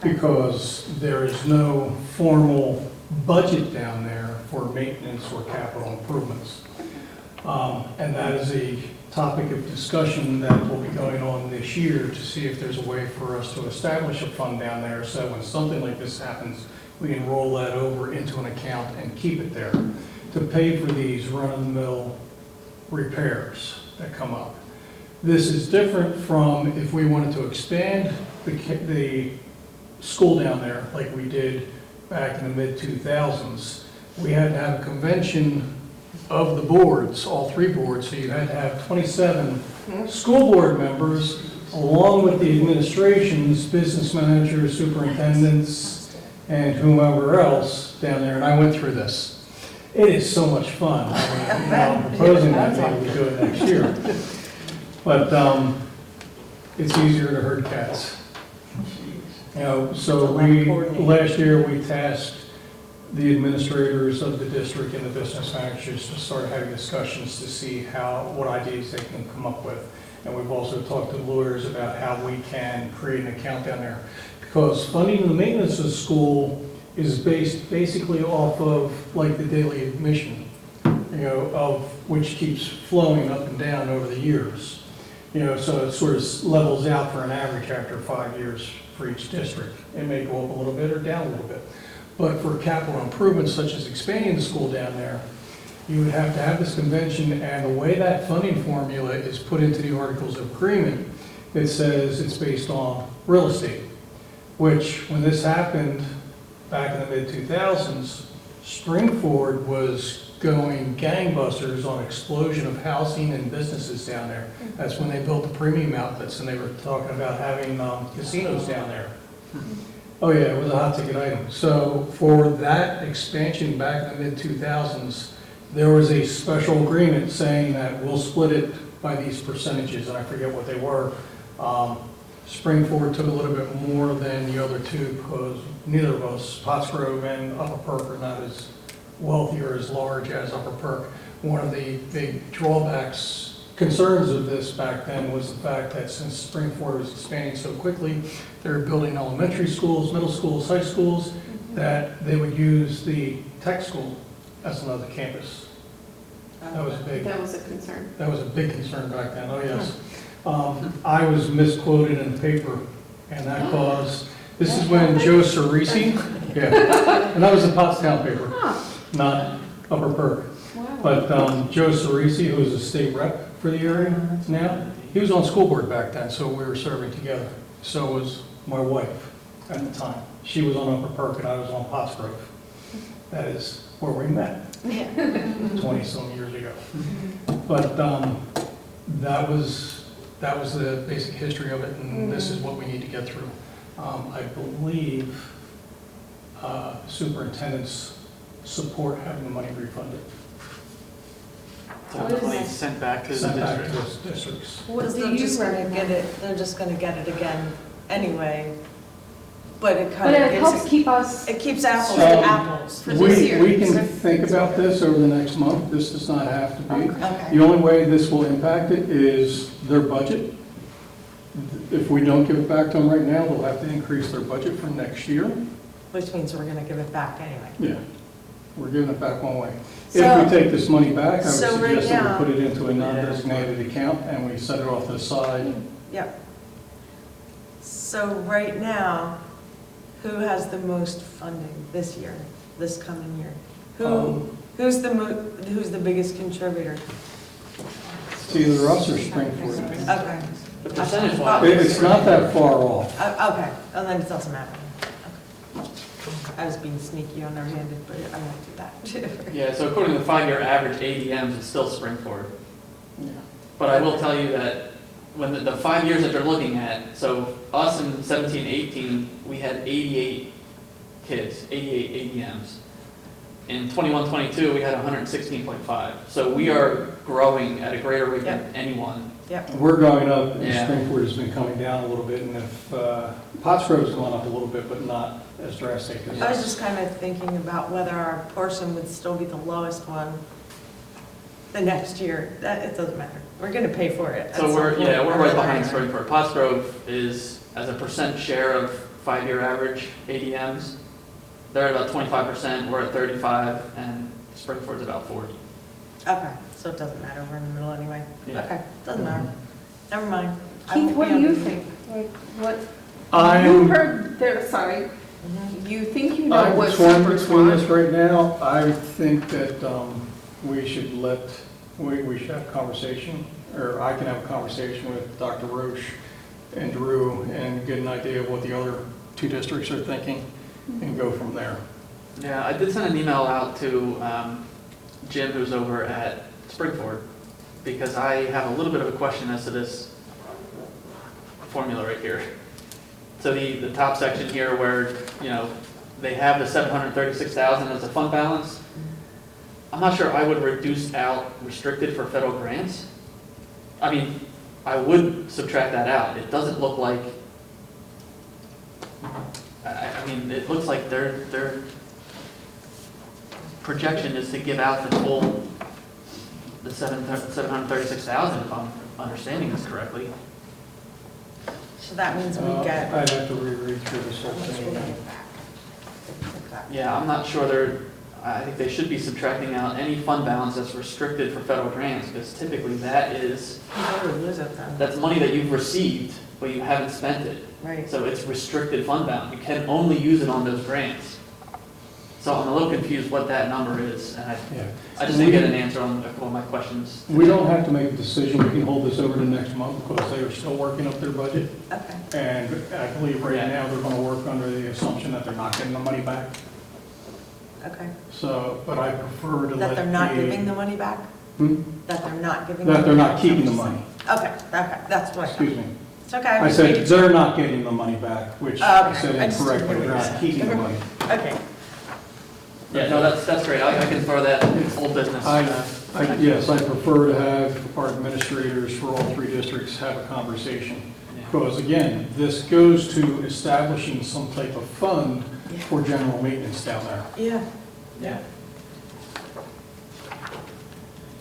Because there is no formal budget down there for maintenance or capital improvements. And that is a topic of discussion that will be going on this year to see if there's a way for us to establish a fund down there so when something like this happens, we can roll that over into an account and keep it there to pay for these run-of-the-mill repairs that come up. This is different from if we wanted to expand the school down there like we did back in the mid-2000s. We had to have a convention of the boards, all three boards, so you had to have 27 school board members along with the administrations, business managers, superintendents, and whomever else down there, and I went through this. It is so much fun. I mean, I'm proposing that maybe we do it next year. But it's easier to herd cats. You know, so last year we tasked the administrators of the district and the business managers to start having discussions to see what ideas they can come up with. And we've also talked to lawyers about how we can create an account down there. Because funding the maintenance of school is based basically off of like the daily admission, of which keeps flowing up and down over the years. So it sort of levels out for an average after 5 years for each district. It may go up a little bit or down a little bit. But for capital improvements such as expanding the school down there, you would have to have this convention, and the way that funding formula is put into the Articles of Agreement, it says it's based on real estate, which when this happened back in the mid-2000s, Springford was going gangbusters on explosion of housing and businesses down there. That's when they built the premium outlets, and they were talking about having casinos down there. Oh yeah, it was a hot ticket item. So for that expansion back in the mid-2000s, there was a special agreement saying that we'll split it by these percentages, and I forget what they were. Springford took a little bit more than the other two because neither of us, Pottsgrove and Upper Perk, are not as wealthy or as large as Upper Perk. One of the big drawbacks, concerns of this back then was the fact that since Springford was expanding so quickly, they were building elementary schools, middle schools, high schools, that they would use the tech school as another campus. That was big. That was a concern. That was a big concern back then, oh yes. I was misquoted in the paper, and that caused, this is when Joe Cerisi, yeah, and that was the Pottstown paper, not Upper Perk. Wow. But Joe Cerisi, who is a state rep for the area now, he was on school board back then, so we were serving together. So was my wife at the time. She was on Upper Perk and I was on Pottsgrove. That is where we met. 20-some years ago. But that was the basic history of it, and this is what we need to get through. I believe superintendents support having the money refunded. So the money sent back to the Sent back to district. those districts. Well, Do they're you just gonna recommend- get it, they're just gonna get it again anyway, but it But kind of it helps gives, keep us, it keeps apples So- to apples. For this year. We can think about this over the next month. This does not have to be. Okay, The only way this will impact it is their budget. If we don't give it back to them right now, they'll have to increase their budget for next year. which means we're gonna give it back anyway. Yeah, we're giving it back one way. So- If we take this money back, I would so right suggest that now- we put it into a non-designated account and we set it off to the side. Yep. So right now, who has the most funding this year, this coming year? Who's the biggest contributor? It's either us or Springford. Okay. The percentage wise. It's not that far off. Okay, and then it doesn't matter. Okay. I was being sneaky underhanded, but I won't do that too. Yeah, so according to the 5-year average ADMs, it's still Springford. But I will tell you that when the 5 years that they're looking at, so us in 17, 18, we had 88 kids, 88 ADMs. In 21, 22, we had 116.5. So we are growing at a greater rate than anyone. Yep. We're going up, and Yeah. Springford has been coming down a little bit, and if, Pottsgrove's gone up a little bit, but not as drastic as. I was just kind of thinking about whether our portion would still be the lowest one the next year. That, it doesn't matter. We're going to pay for it. at So some we're point. right behind Springford. Pottsgrove is, as a percent share of 5-year average ADMs, they're at about 25%, we're at 35, and Springford's about 40. Okay, so it doesn't matter. We're in the middle anyway. Yeah. Okay, doesn't matter. Never mind. I Keith, won't what be do you on the- think? Like, what, you I'm, heard their side, Mhm. you think you know I'm what torn Supers between this want? right now. I think that we should we should have a conversation, or I can have a conversation with Dr. Roche and Drew and get an idea of what the other two districts are thinking and go from there. Yeah, I did send an email out to Jim, who's over at Springford, because I have a little bit of a question as to this formula right here. So the top section here where, you know, they have the 736,000 as a fund balance. I'm not sure I would reduce out restricted for federal grants. I mean, I would subtract that out. It doesn't look like, I mean, it looks like their projection is to give out the full, the 736,000, if I'm understanding this correctly. So that means we get. I'd have to reread through this whole thing again. Yeah, I'm not sure I think they should be subtracting out any fund balance that's restricted for federal grants, because typically that is, You would lose it then. that's money that you've received, but you haven't spent it. Right. So it's restricted fund balance. You can only use it on those grants. So I'm a little confused what that number is, and Yeah. I just didn't get an answer on a couple of my questions. We don't have to make a decision. We can hold this over to next month because they are still working up their budget. Okay. And I believe right Yeah. now they're going to work under the assumption that they're not getting the money back. Okay. So, but I prefer to let That they're not giving the money back? Hmm? That they're not giving? That they're not back? keeping the money. Okay, that's what I thought. Excuse me. It's okay. I said they're not getting the money back, which Oh, I okay. said I just didn't incorrectly. hear They're what you not said. keeping the money. Okay. Yeah, no, that's great. I can throw that old business. Yes, I prefer to have our administrators for all three districts have a conversation. Yeah. because again, this goes to establishing some type of fund for general maintenance down there. Yeah. Yeah.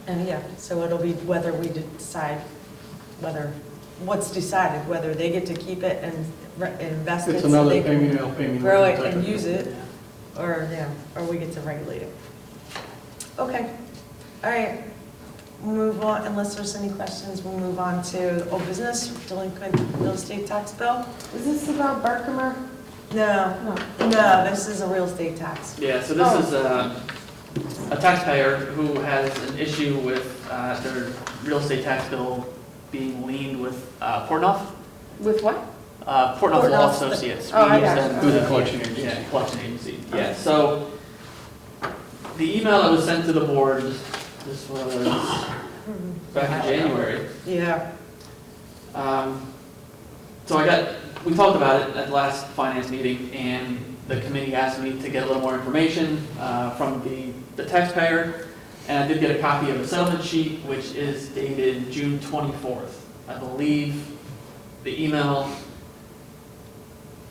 And yeah, so it'll be whether we decide, what's decided, whether they get to keep it and invest it It's so another they pay me can now, pay me grow later it type and of use thing. it, or we get to regulate it. Okay, all right, we'll move on, unless there's any questions, we'll move on to old business, delinquent real estate tax bill. Is this about Berkmer? No, No. no, this is a real estate tax. Yeah, so this is a taxpayer who has an issue with their real estate tax bill being liened with Portnoy. With what? Portnoy Law Portnoy. Associates. Oh, I We use got them you. Through the collection agency. Yeah, collection agency, yeah. So the email that was sent to the board, this was back in January. Yeah, So we talked about it at the last finance meeting, and the committee asked me to get a little more information from the taxpayer, and I did get a copy of the settlement sheet, which is dated June 24th. I believe the email,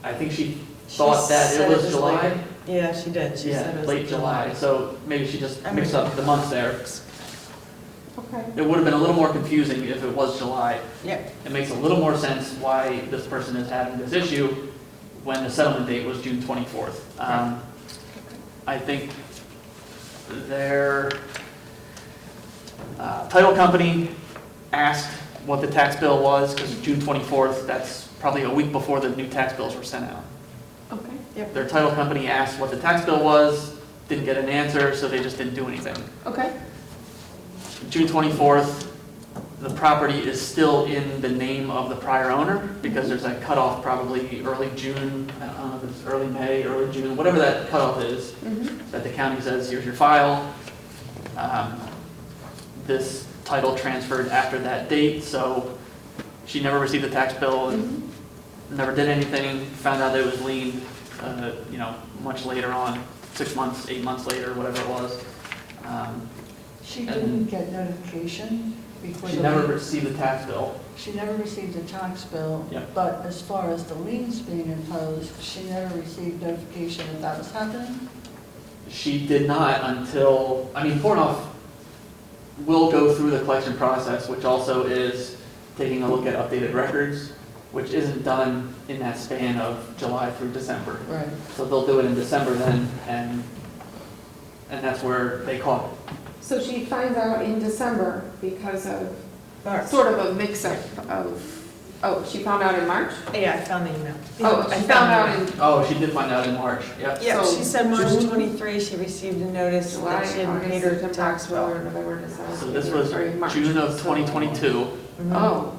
I think she thought that said it was later. July. Yeah, she did, she said it Yeah, was late July, so maybe she just I mixed mean- up the months there. Okay. It would have been a little more confusing if it was July. Yep. It makes a little more sense why this person is having this issue when the settlement date was June 24th. I think their title company asked what the tax bill was, because June 24th, that's probably a week before the new tax bills were sent out. Okay. Their title company asked what the tax bill was, didn't get an answer, so they just didn't do anything. Okay. June 24th, the property is still in the name of the prior owner, because there's a cutoff probably early June, I don't know if it's early May, early June, whatever that cutoff is, that the county says, here's your file. This title transferred after that date, so she never received a tax bill, and never did anything, found out that it was liened, much later on, 6 months, 8 months later, whatever it was. She didn't get notification before She the never lien- received a tax bill. She never received a tax bill. Yep. But as far as the liens being imposed, she never received notification that that was happening? She did not until, Portnoy will go through the collection process, which also is taking a look at updated records, which isn't done in that span of July through December. Right. So they'll do it in December then, and that's where they caught it. So she finds out in December because of March. sort of a mix-up of, she found out in March? Yeah, I found the email. Oh, I she found out in Oh, she did find out in March, yep. Yeah, So she said March June- 23, she received a notice July, that she hadn't paid August, her September, tax bill. October, November, December. So this was January, March. June of So- 2022, Oh,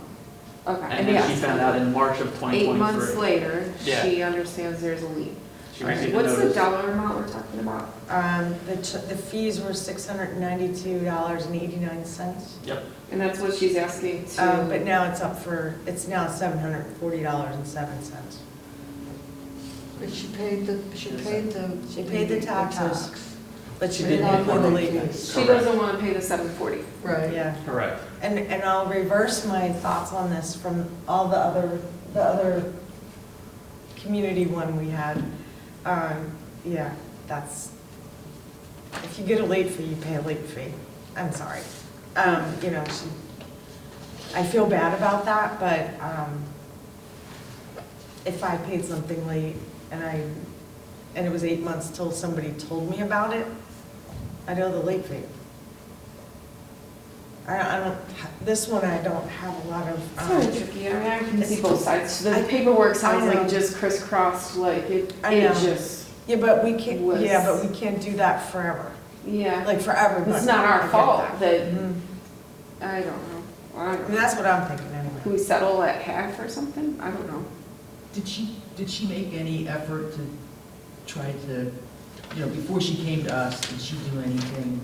okay. and then she found out in March of 2023. 8 months later, Yeah. she understands there's a lien. She received a What's the notice. dollar amount we're talking about? The fees were $692.89. Yep, And that's what she's asking to. But now it's now $740.07. But she paid the taxes. But she She didn't didn't pay pay the the late fees. fees. She doesn't want to pay the 740. Right. Yeah, correct. and I'll reverse my thoughts on this from all the other community one we had. Yeah, if you get a late fee, you pay a late fee. I'm sorry. I feel bad about that, but if I paid something late and it was 8 months till somebody told me about it, I'd owe the late fee. This one I don't have a lot of. It's really tricky. I can see both sides. The paperwork sounds I know. like just crisscrossed, like it I know. just, Yeah, but we can't, Was- we can't do that forever, yeah. like for everybody. It's not I our get fault that. that, Mhm. I don't know. I I don't mean, know. that's what I'm thinking Can anyway. we settle at half or something? I don't know. Did she make any effort to try to, before she came to us, did she do anything?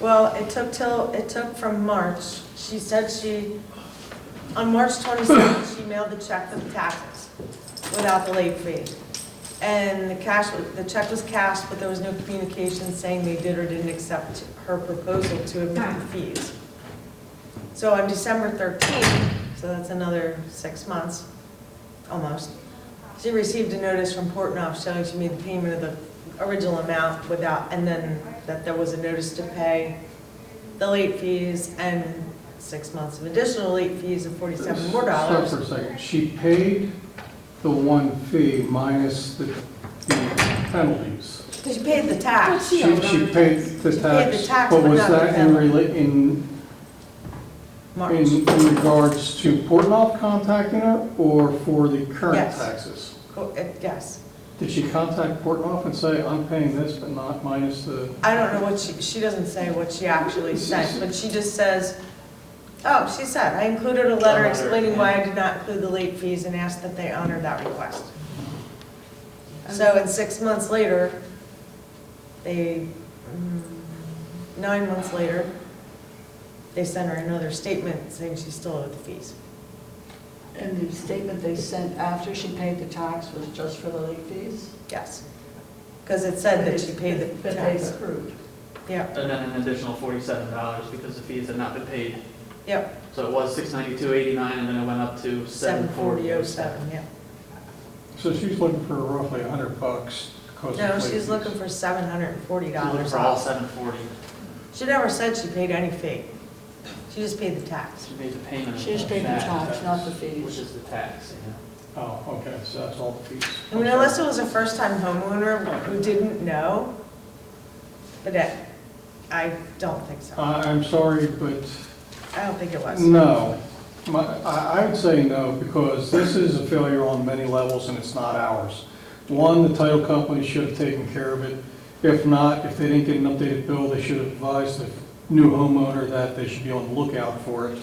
Well, it took from March. She said on March 27th, she mailed the check for the taxes without the late fee. And the check was cashed, but there was no communication saying they did or didn't accept her proposal to omit the fees. So on December 13th, so so that's another 6 months, almost. She received a notice from Portnoy showing she made the payment of the original amount without, and then that there was a notice to pay the late fees and 6 months of additional late fees of $47 more. Stop for a second. She paid the one fee minus the penalties. She paid the tax. She paid the She paid the tax, tax, but but was not the that penalty. in March. regards to Portnoy contacting her or for the current Yes. taxes? Yes. Did she contact Portnoy and say, I'm paying this but not minus the? I don't know what she doesn't say what she actually sent, but she just says, oh, she said, I included a letter explaining why I did not include the late fees and asked that they honor that request. So, and 6 months later, 9 months later, they sent her another statement saying she still owed the fees. And the statement they sent after she paid the tax was just for the late fees? Yes. Because it said that she paid the But they tax. accrued. Yeah, And then an additional $47 because the fees had not been paid. yep, So it was $692.89 and then it went up to $740.07, yeah. So she's looking for roughly $100 because of No, late she's fees. looking for $740 For all off. $740. She never said she paid any fee. She just paid the tax. She made the payment of She just paid the that, tax, not the which fees. is the tax. Oh, okay, so that's all the fees. I mean, unless it was a first-time homeowner who didn't know, but I don't think so. I'm sorry, but I don't think it was. no. I would say no, because this is a failure on many levels, and it's not ours. One, the title company should have taken care of it. If not, if they didn't get an updated bill, they should have advised the new homeowner that they should be on the lookout for it.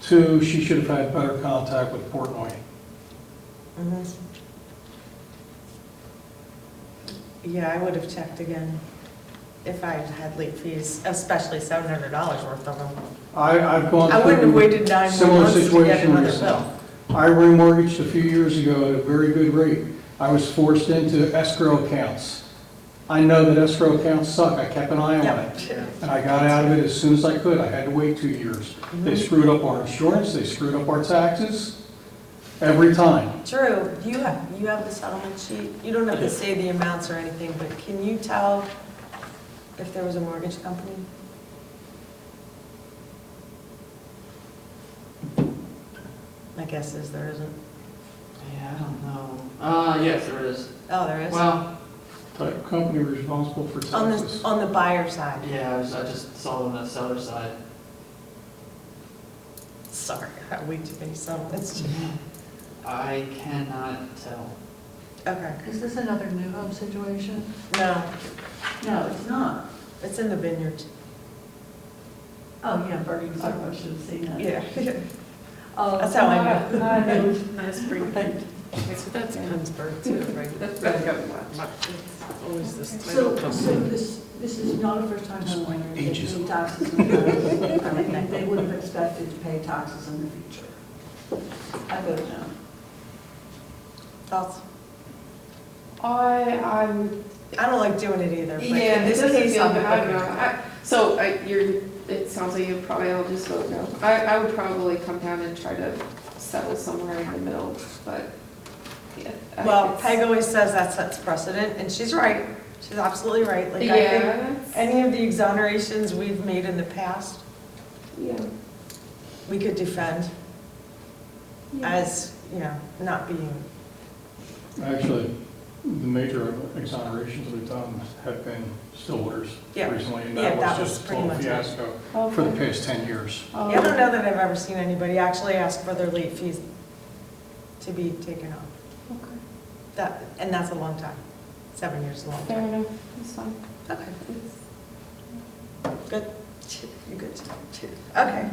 Two, she should have had better contact with Portnoy. Mhm. Yeah, I would have checked again if I had late fees, especially $700 worth of them. I've gone I wouldn't have through waited 9 more similar months to get situation another myself. bill. I remortgaged a few years ago at a very good rate. I was forced into escrow accounts. I know that escrow accounts suck. I kept an eye on it. Yep. And I got out of it as soon as I could. I had to wait 2 years. They screwed up our insurance, they screwed up our taxes, every time. Drew, you have the settlement sheet? You don't have to say the amounts or anything, but can you tell if there was a mortgage company? My guess is there isn't. Yeah, I don't know. Yes, there is. Oh, there is? Well, Type company responsible for On taxes. the buyer side. yeah, I just saw them on the seller side. Sorry, I have way too many settlements. I cannot tell. Okay, Is this another new home situation? no, No, it's not. it's in the vineyard. Oh, yeah, Burning Sark, I should have seen that. Yeah. Oh, That's how I not- knew. not a new- That's pretty Right. So that's Pennsburg too, right? That's Always this So this is not a first-time homeowner, they pay taxes in the past, and they would have expected to pay taxes in the future. I vote no. Thoughts? I'm, I don't like doing it either, but yeah, in this this doesn't case, feel I'm bad, no. looking. So it sounds like you probably all just vote no. I would probably come down and try to settle somewhere in the middle, but, yeah. Well, Peg always says that sets precedent, and she's right. She's absolutely right. Like, I think Yeah, that's, any of the exonerations we've made in the past, yeah. we could defend Yeah. as, not being, Actually, the major exonerations we've done have been Stillwater's Yeah. recently, and Yeah, that that was was just a pretty total much it. fiasco for the past 10 years. I don't know that I've ever seen anybody actually ask for their late fees to be taken off. Okay, And that's a long time. 7 years is a long fair time. enough, that's fine. Okay, good. You good? Okay.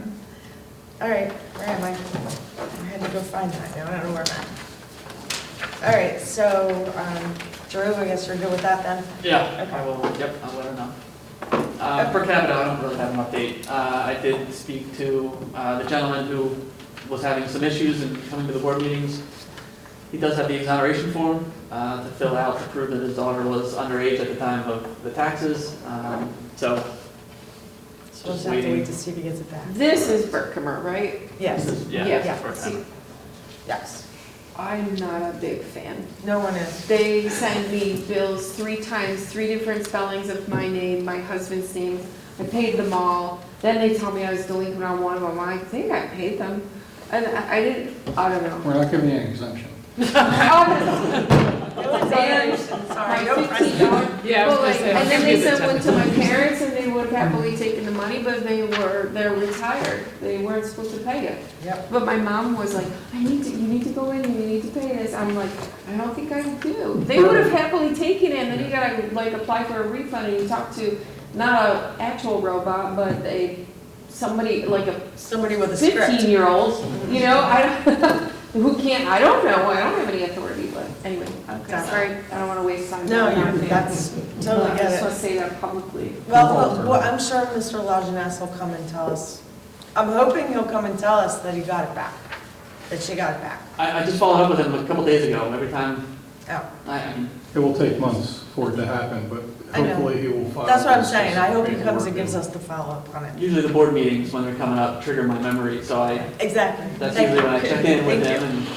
All right, where am I? I had to go find that now, I don't know where I'm at. All right, so, Drew, I guess you're good with that then? Yeah, Okay. I will, yep, I'll let her know. Per capita, I don't really have an update. I did speak to the gentleman who was having some issues in coming to the board meetings. He does have the exoneration form to fill out to prove that his daughter was underage at the time of the taxes. So So we'll Just just have to waiting. wait to see if he gets it back. This is Berkmer, right? Yes, Yeah. Yeah. that's for See, them. yes. I'm not a big fan. No one is. They send me bills 3 times, 3 different spellings of my name, my husband's name. I paid them all. Then they tell me I was delinquent on one of them. I think I paid them. And I didn't, I don't know. We're not giving you an exemption. Sorry, no pressure. Yeah, but like, and then they sent one to my parents and they would have happily taken the money, but they're retired. They weren't supposed to pay it. Yep. But my mom was like, you need to go in, you need to pay this. I'm like, I don't think I do. They would have happily taken it, and then you gotta like apply for a refund and you talk to not an actual robot, but somebody like a Somebody with a script. 15-year-old, you know, who can't, I don't know, I don't have any authority, but anyway, okay, Got it. sorry, I don't wanna waste time. No, I'm not a fan. that's, totally I get just it. wanna say that publicly. Well, I'm sure Mr. Lajeunesse will come and tell us. I'm hoping he'll come and tell us that he got it back, that she got it back. I just followed up with him a couple days ago, every time, Oh, I mean, It will take months for it to happen, but I know. hopefully he will file. that's what I'm this saying. I hope he comes and paperwork gives us the follow-up on it. usually the board meetings, when they're coming up, trigger my memory, so Exactly. that's Thank usually when I you. check in with Thank him you. and.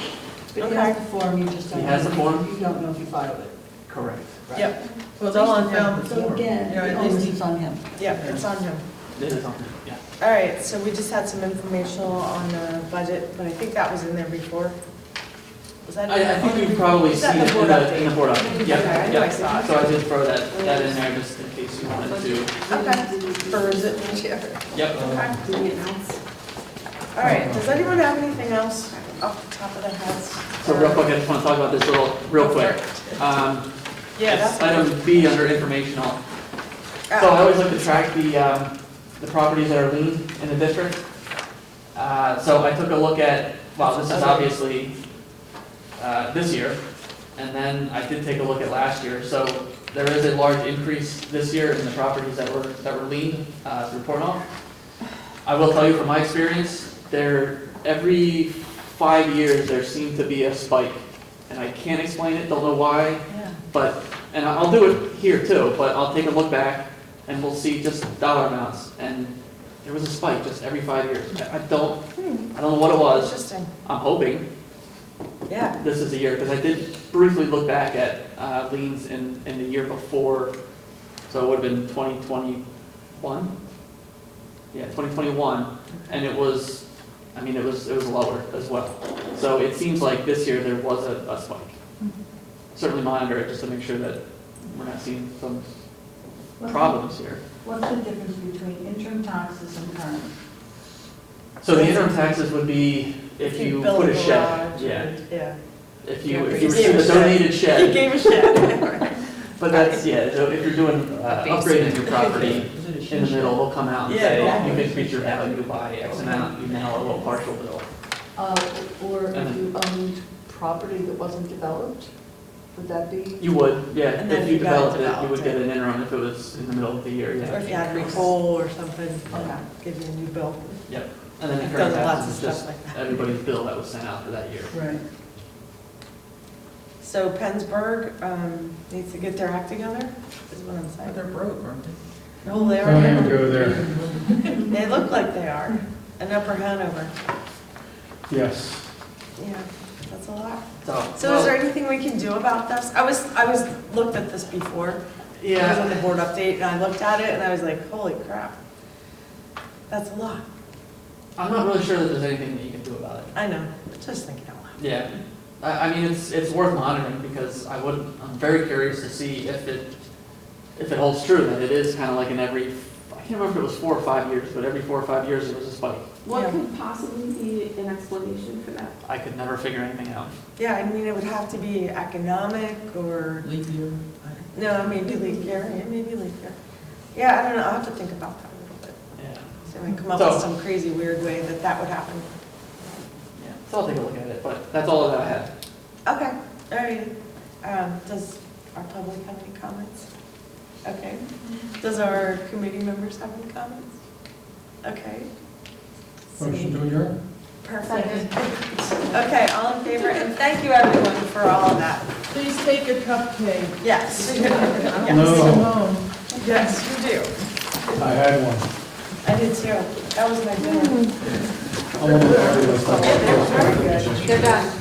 But he has the form, you just don't. He has the form? You don't know if you filed it. Correct. right? Yep. Well, it's all on film. So again, You know, the at least onus he- is on him. Yeah, it's on him. It is on there, yeah. All right, so we just had some informational on the budget, but I think that was in there before. Was that? I think you've probably Is that seen the it board in the update? board update. Okay, I knew I Yep, saw yep. it. So I did throw that in there just in case you wanted to. Okay. Or is it? Yeah. Yep. Okay. Do we announce? All right, does anyone have anything else off the top of their heads? So real quick, I just want to talk about this real quick. Yeah, It's that's. item B under informational. So I always like to track the properties that are lien in the district. So I took a look at, well, this is obviously this year, and then I did take a look at last year. So there is a large increase this year in the properties that were liened through Portnoy. I will tell you from my experience, every 5 years, there seemed to be a spike. And I can't explain it, don't know why, Yeah. but, and I'll do it here too, but I'll take a look back and we'll see just dollar amounts. And there was a spike just every 5 years. I don't know what it was. Interesting. I'm hoping Yeah. this is the year, because I did briefly look back at liens in the year before, so it would have been 2021? Yeah, 2021, and it was, I mean, it was lower as well. So it seems like this year there was a spike. Certainly monitor it just to make sure that we're not seeing some problems here. What's the difference between interim taxes and current? So the interim taxes would be if you build put a shed, garage yeah. or- Yeah. If Yeah, you but you receive gave a a shed. donated He shed. gave a shit. But that's, yeah, so if you're doing upgrading your property Is it a she in the shed? middle, they'll come out and Yeah, say, yeah. you can increase your value by X amount, you mail a little partial bill. Or And if you owned property that wasn't developed, would that be? You would, yeah, And then if if you you got developed it, you would developed get an interim if it was in the middle of the year, Or yeah. if you had a hole or something, Okay. give you a new bill. Yep, and then the I've current done lots of taxes is stuff just like that. everybody's bill that was sent out for that year. Right. So Pennsburg needs to get their act together, is what I'm But saying. they're broke, aren't they? No, they Don't even are. go there. They look like they are. And Upper Hanover. Yes. Yeah, that's a lot. So, So is there anything we can do about this? I was looked at this before. It was on the yeah, board update, and I looked at it, and I was like, holy crap. That's a lot. I'm not really sure that there's anything that you can do about it. I know, just thinking out loud. Yeah, I mean, it's worth monitoring because I'm very curious to see if it holds true, that it is kind of like in every, I can't remember if it was 4 or 5 years, but every 4 or 5 years there was a spike. What Yeah. could possibly be an explanation for that? I could never figure anything out. Yeah, I mean, it would have to be economic or, Leap year? no, maybe leap year, yeah, maybe leap year. Yeah, I don't know, I'll have to think about that a little bit. Yeah, So I come up So- with some crazy weird way that would happen. yeah, so I'll take a look at it, but that's all that I had. Okay, all right. Does our public have any comments? Okay. Does our committee members have any comments? Okay. Motion to adjourn? Perfect. Okay, all in favor, and thank you everyone for all of that. Please take your cupcake. Yes. Take No. them home. Yes, you do. I had one. I I did too. That was my dinner. I want to argue with Yeah, they were very good. They're done.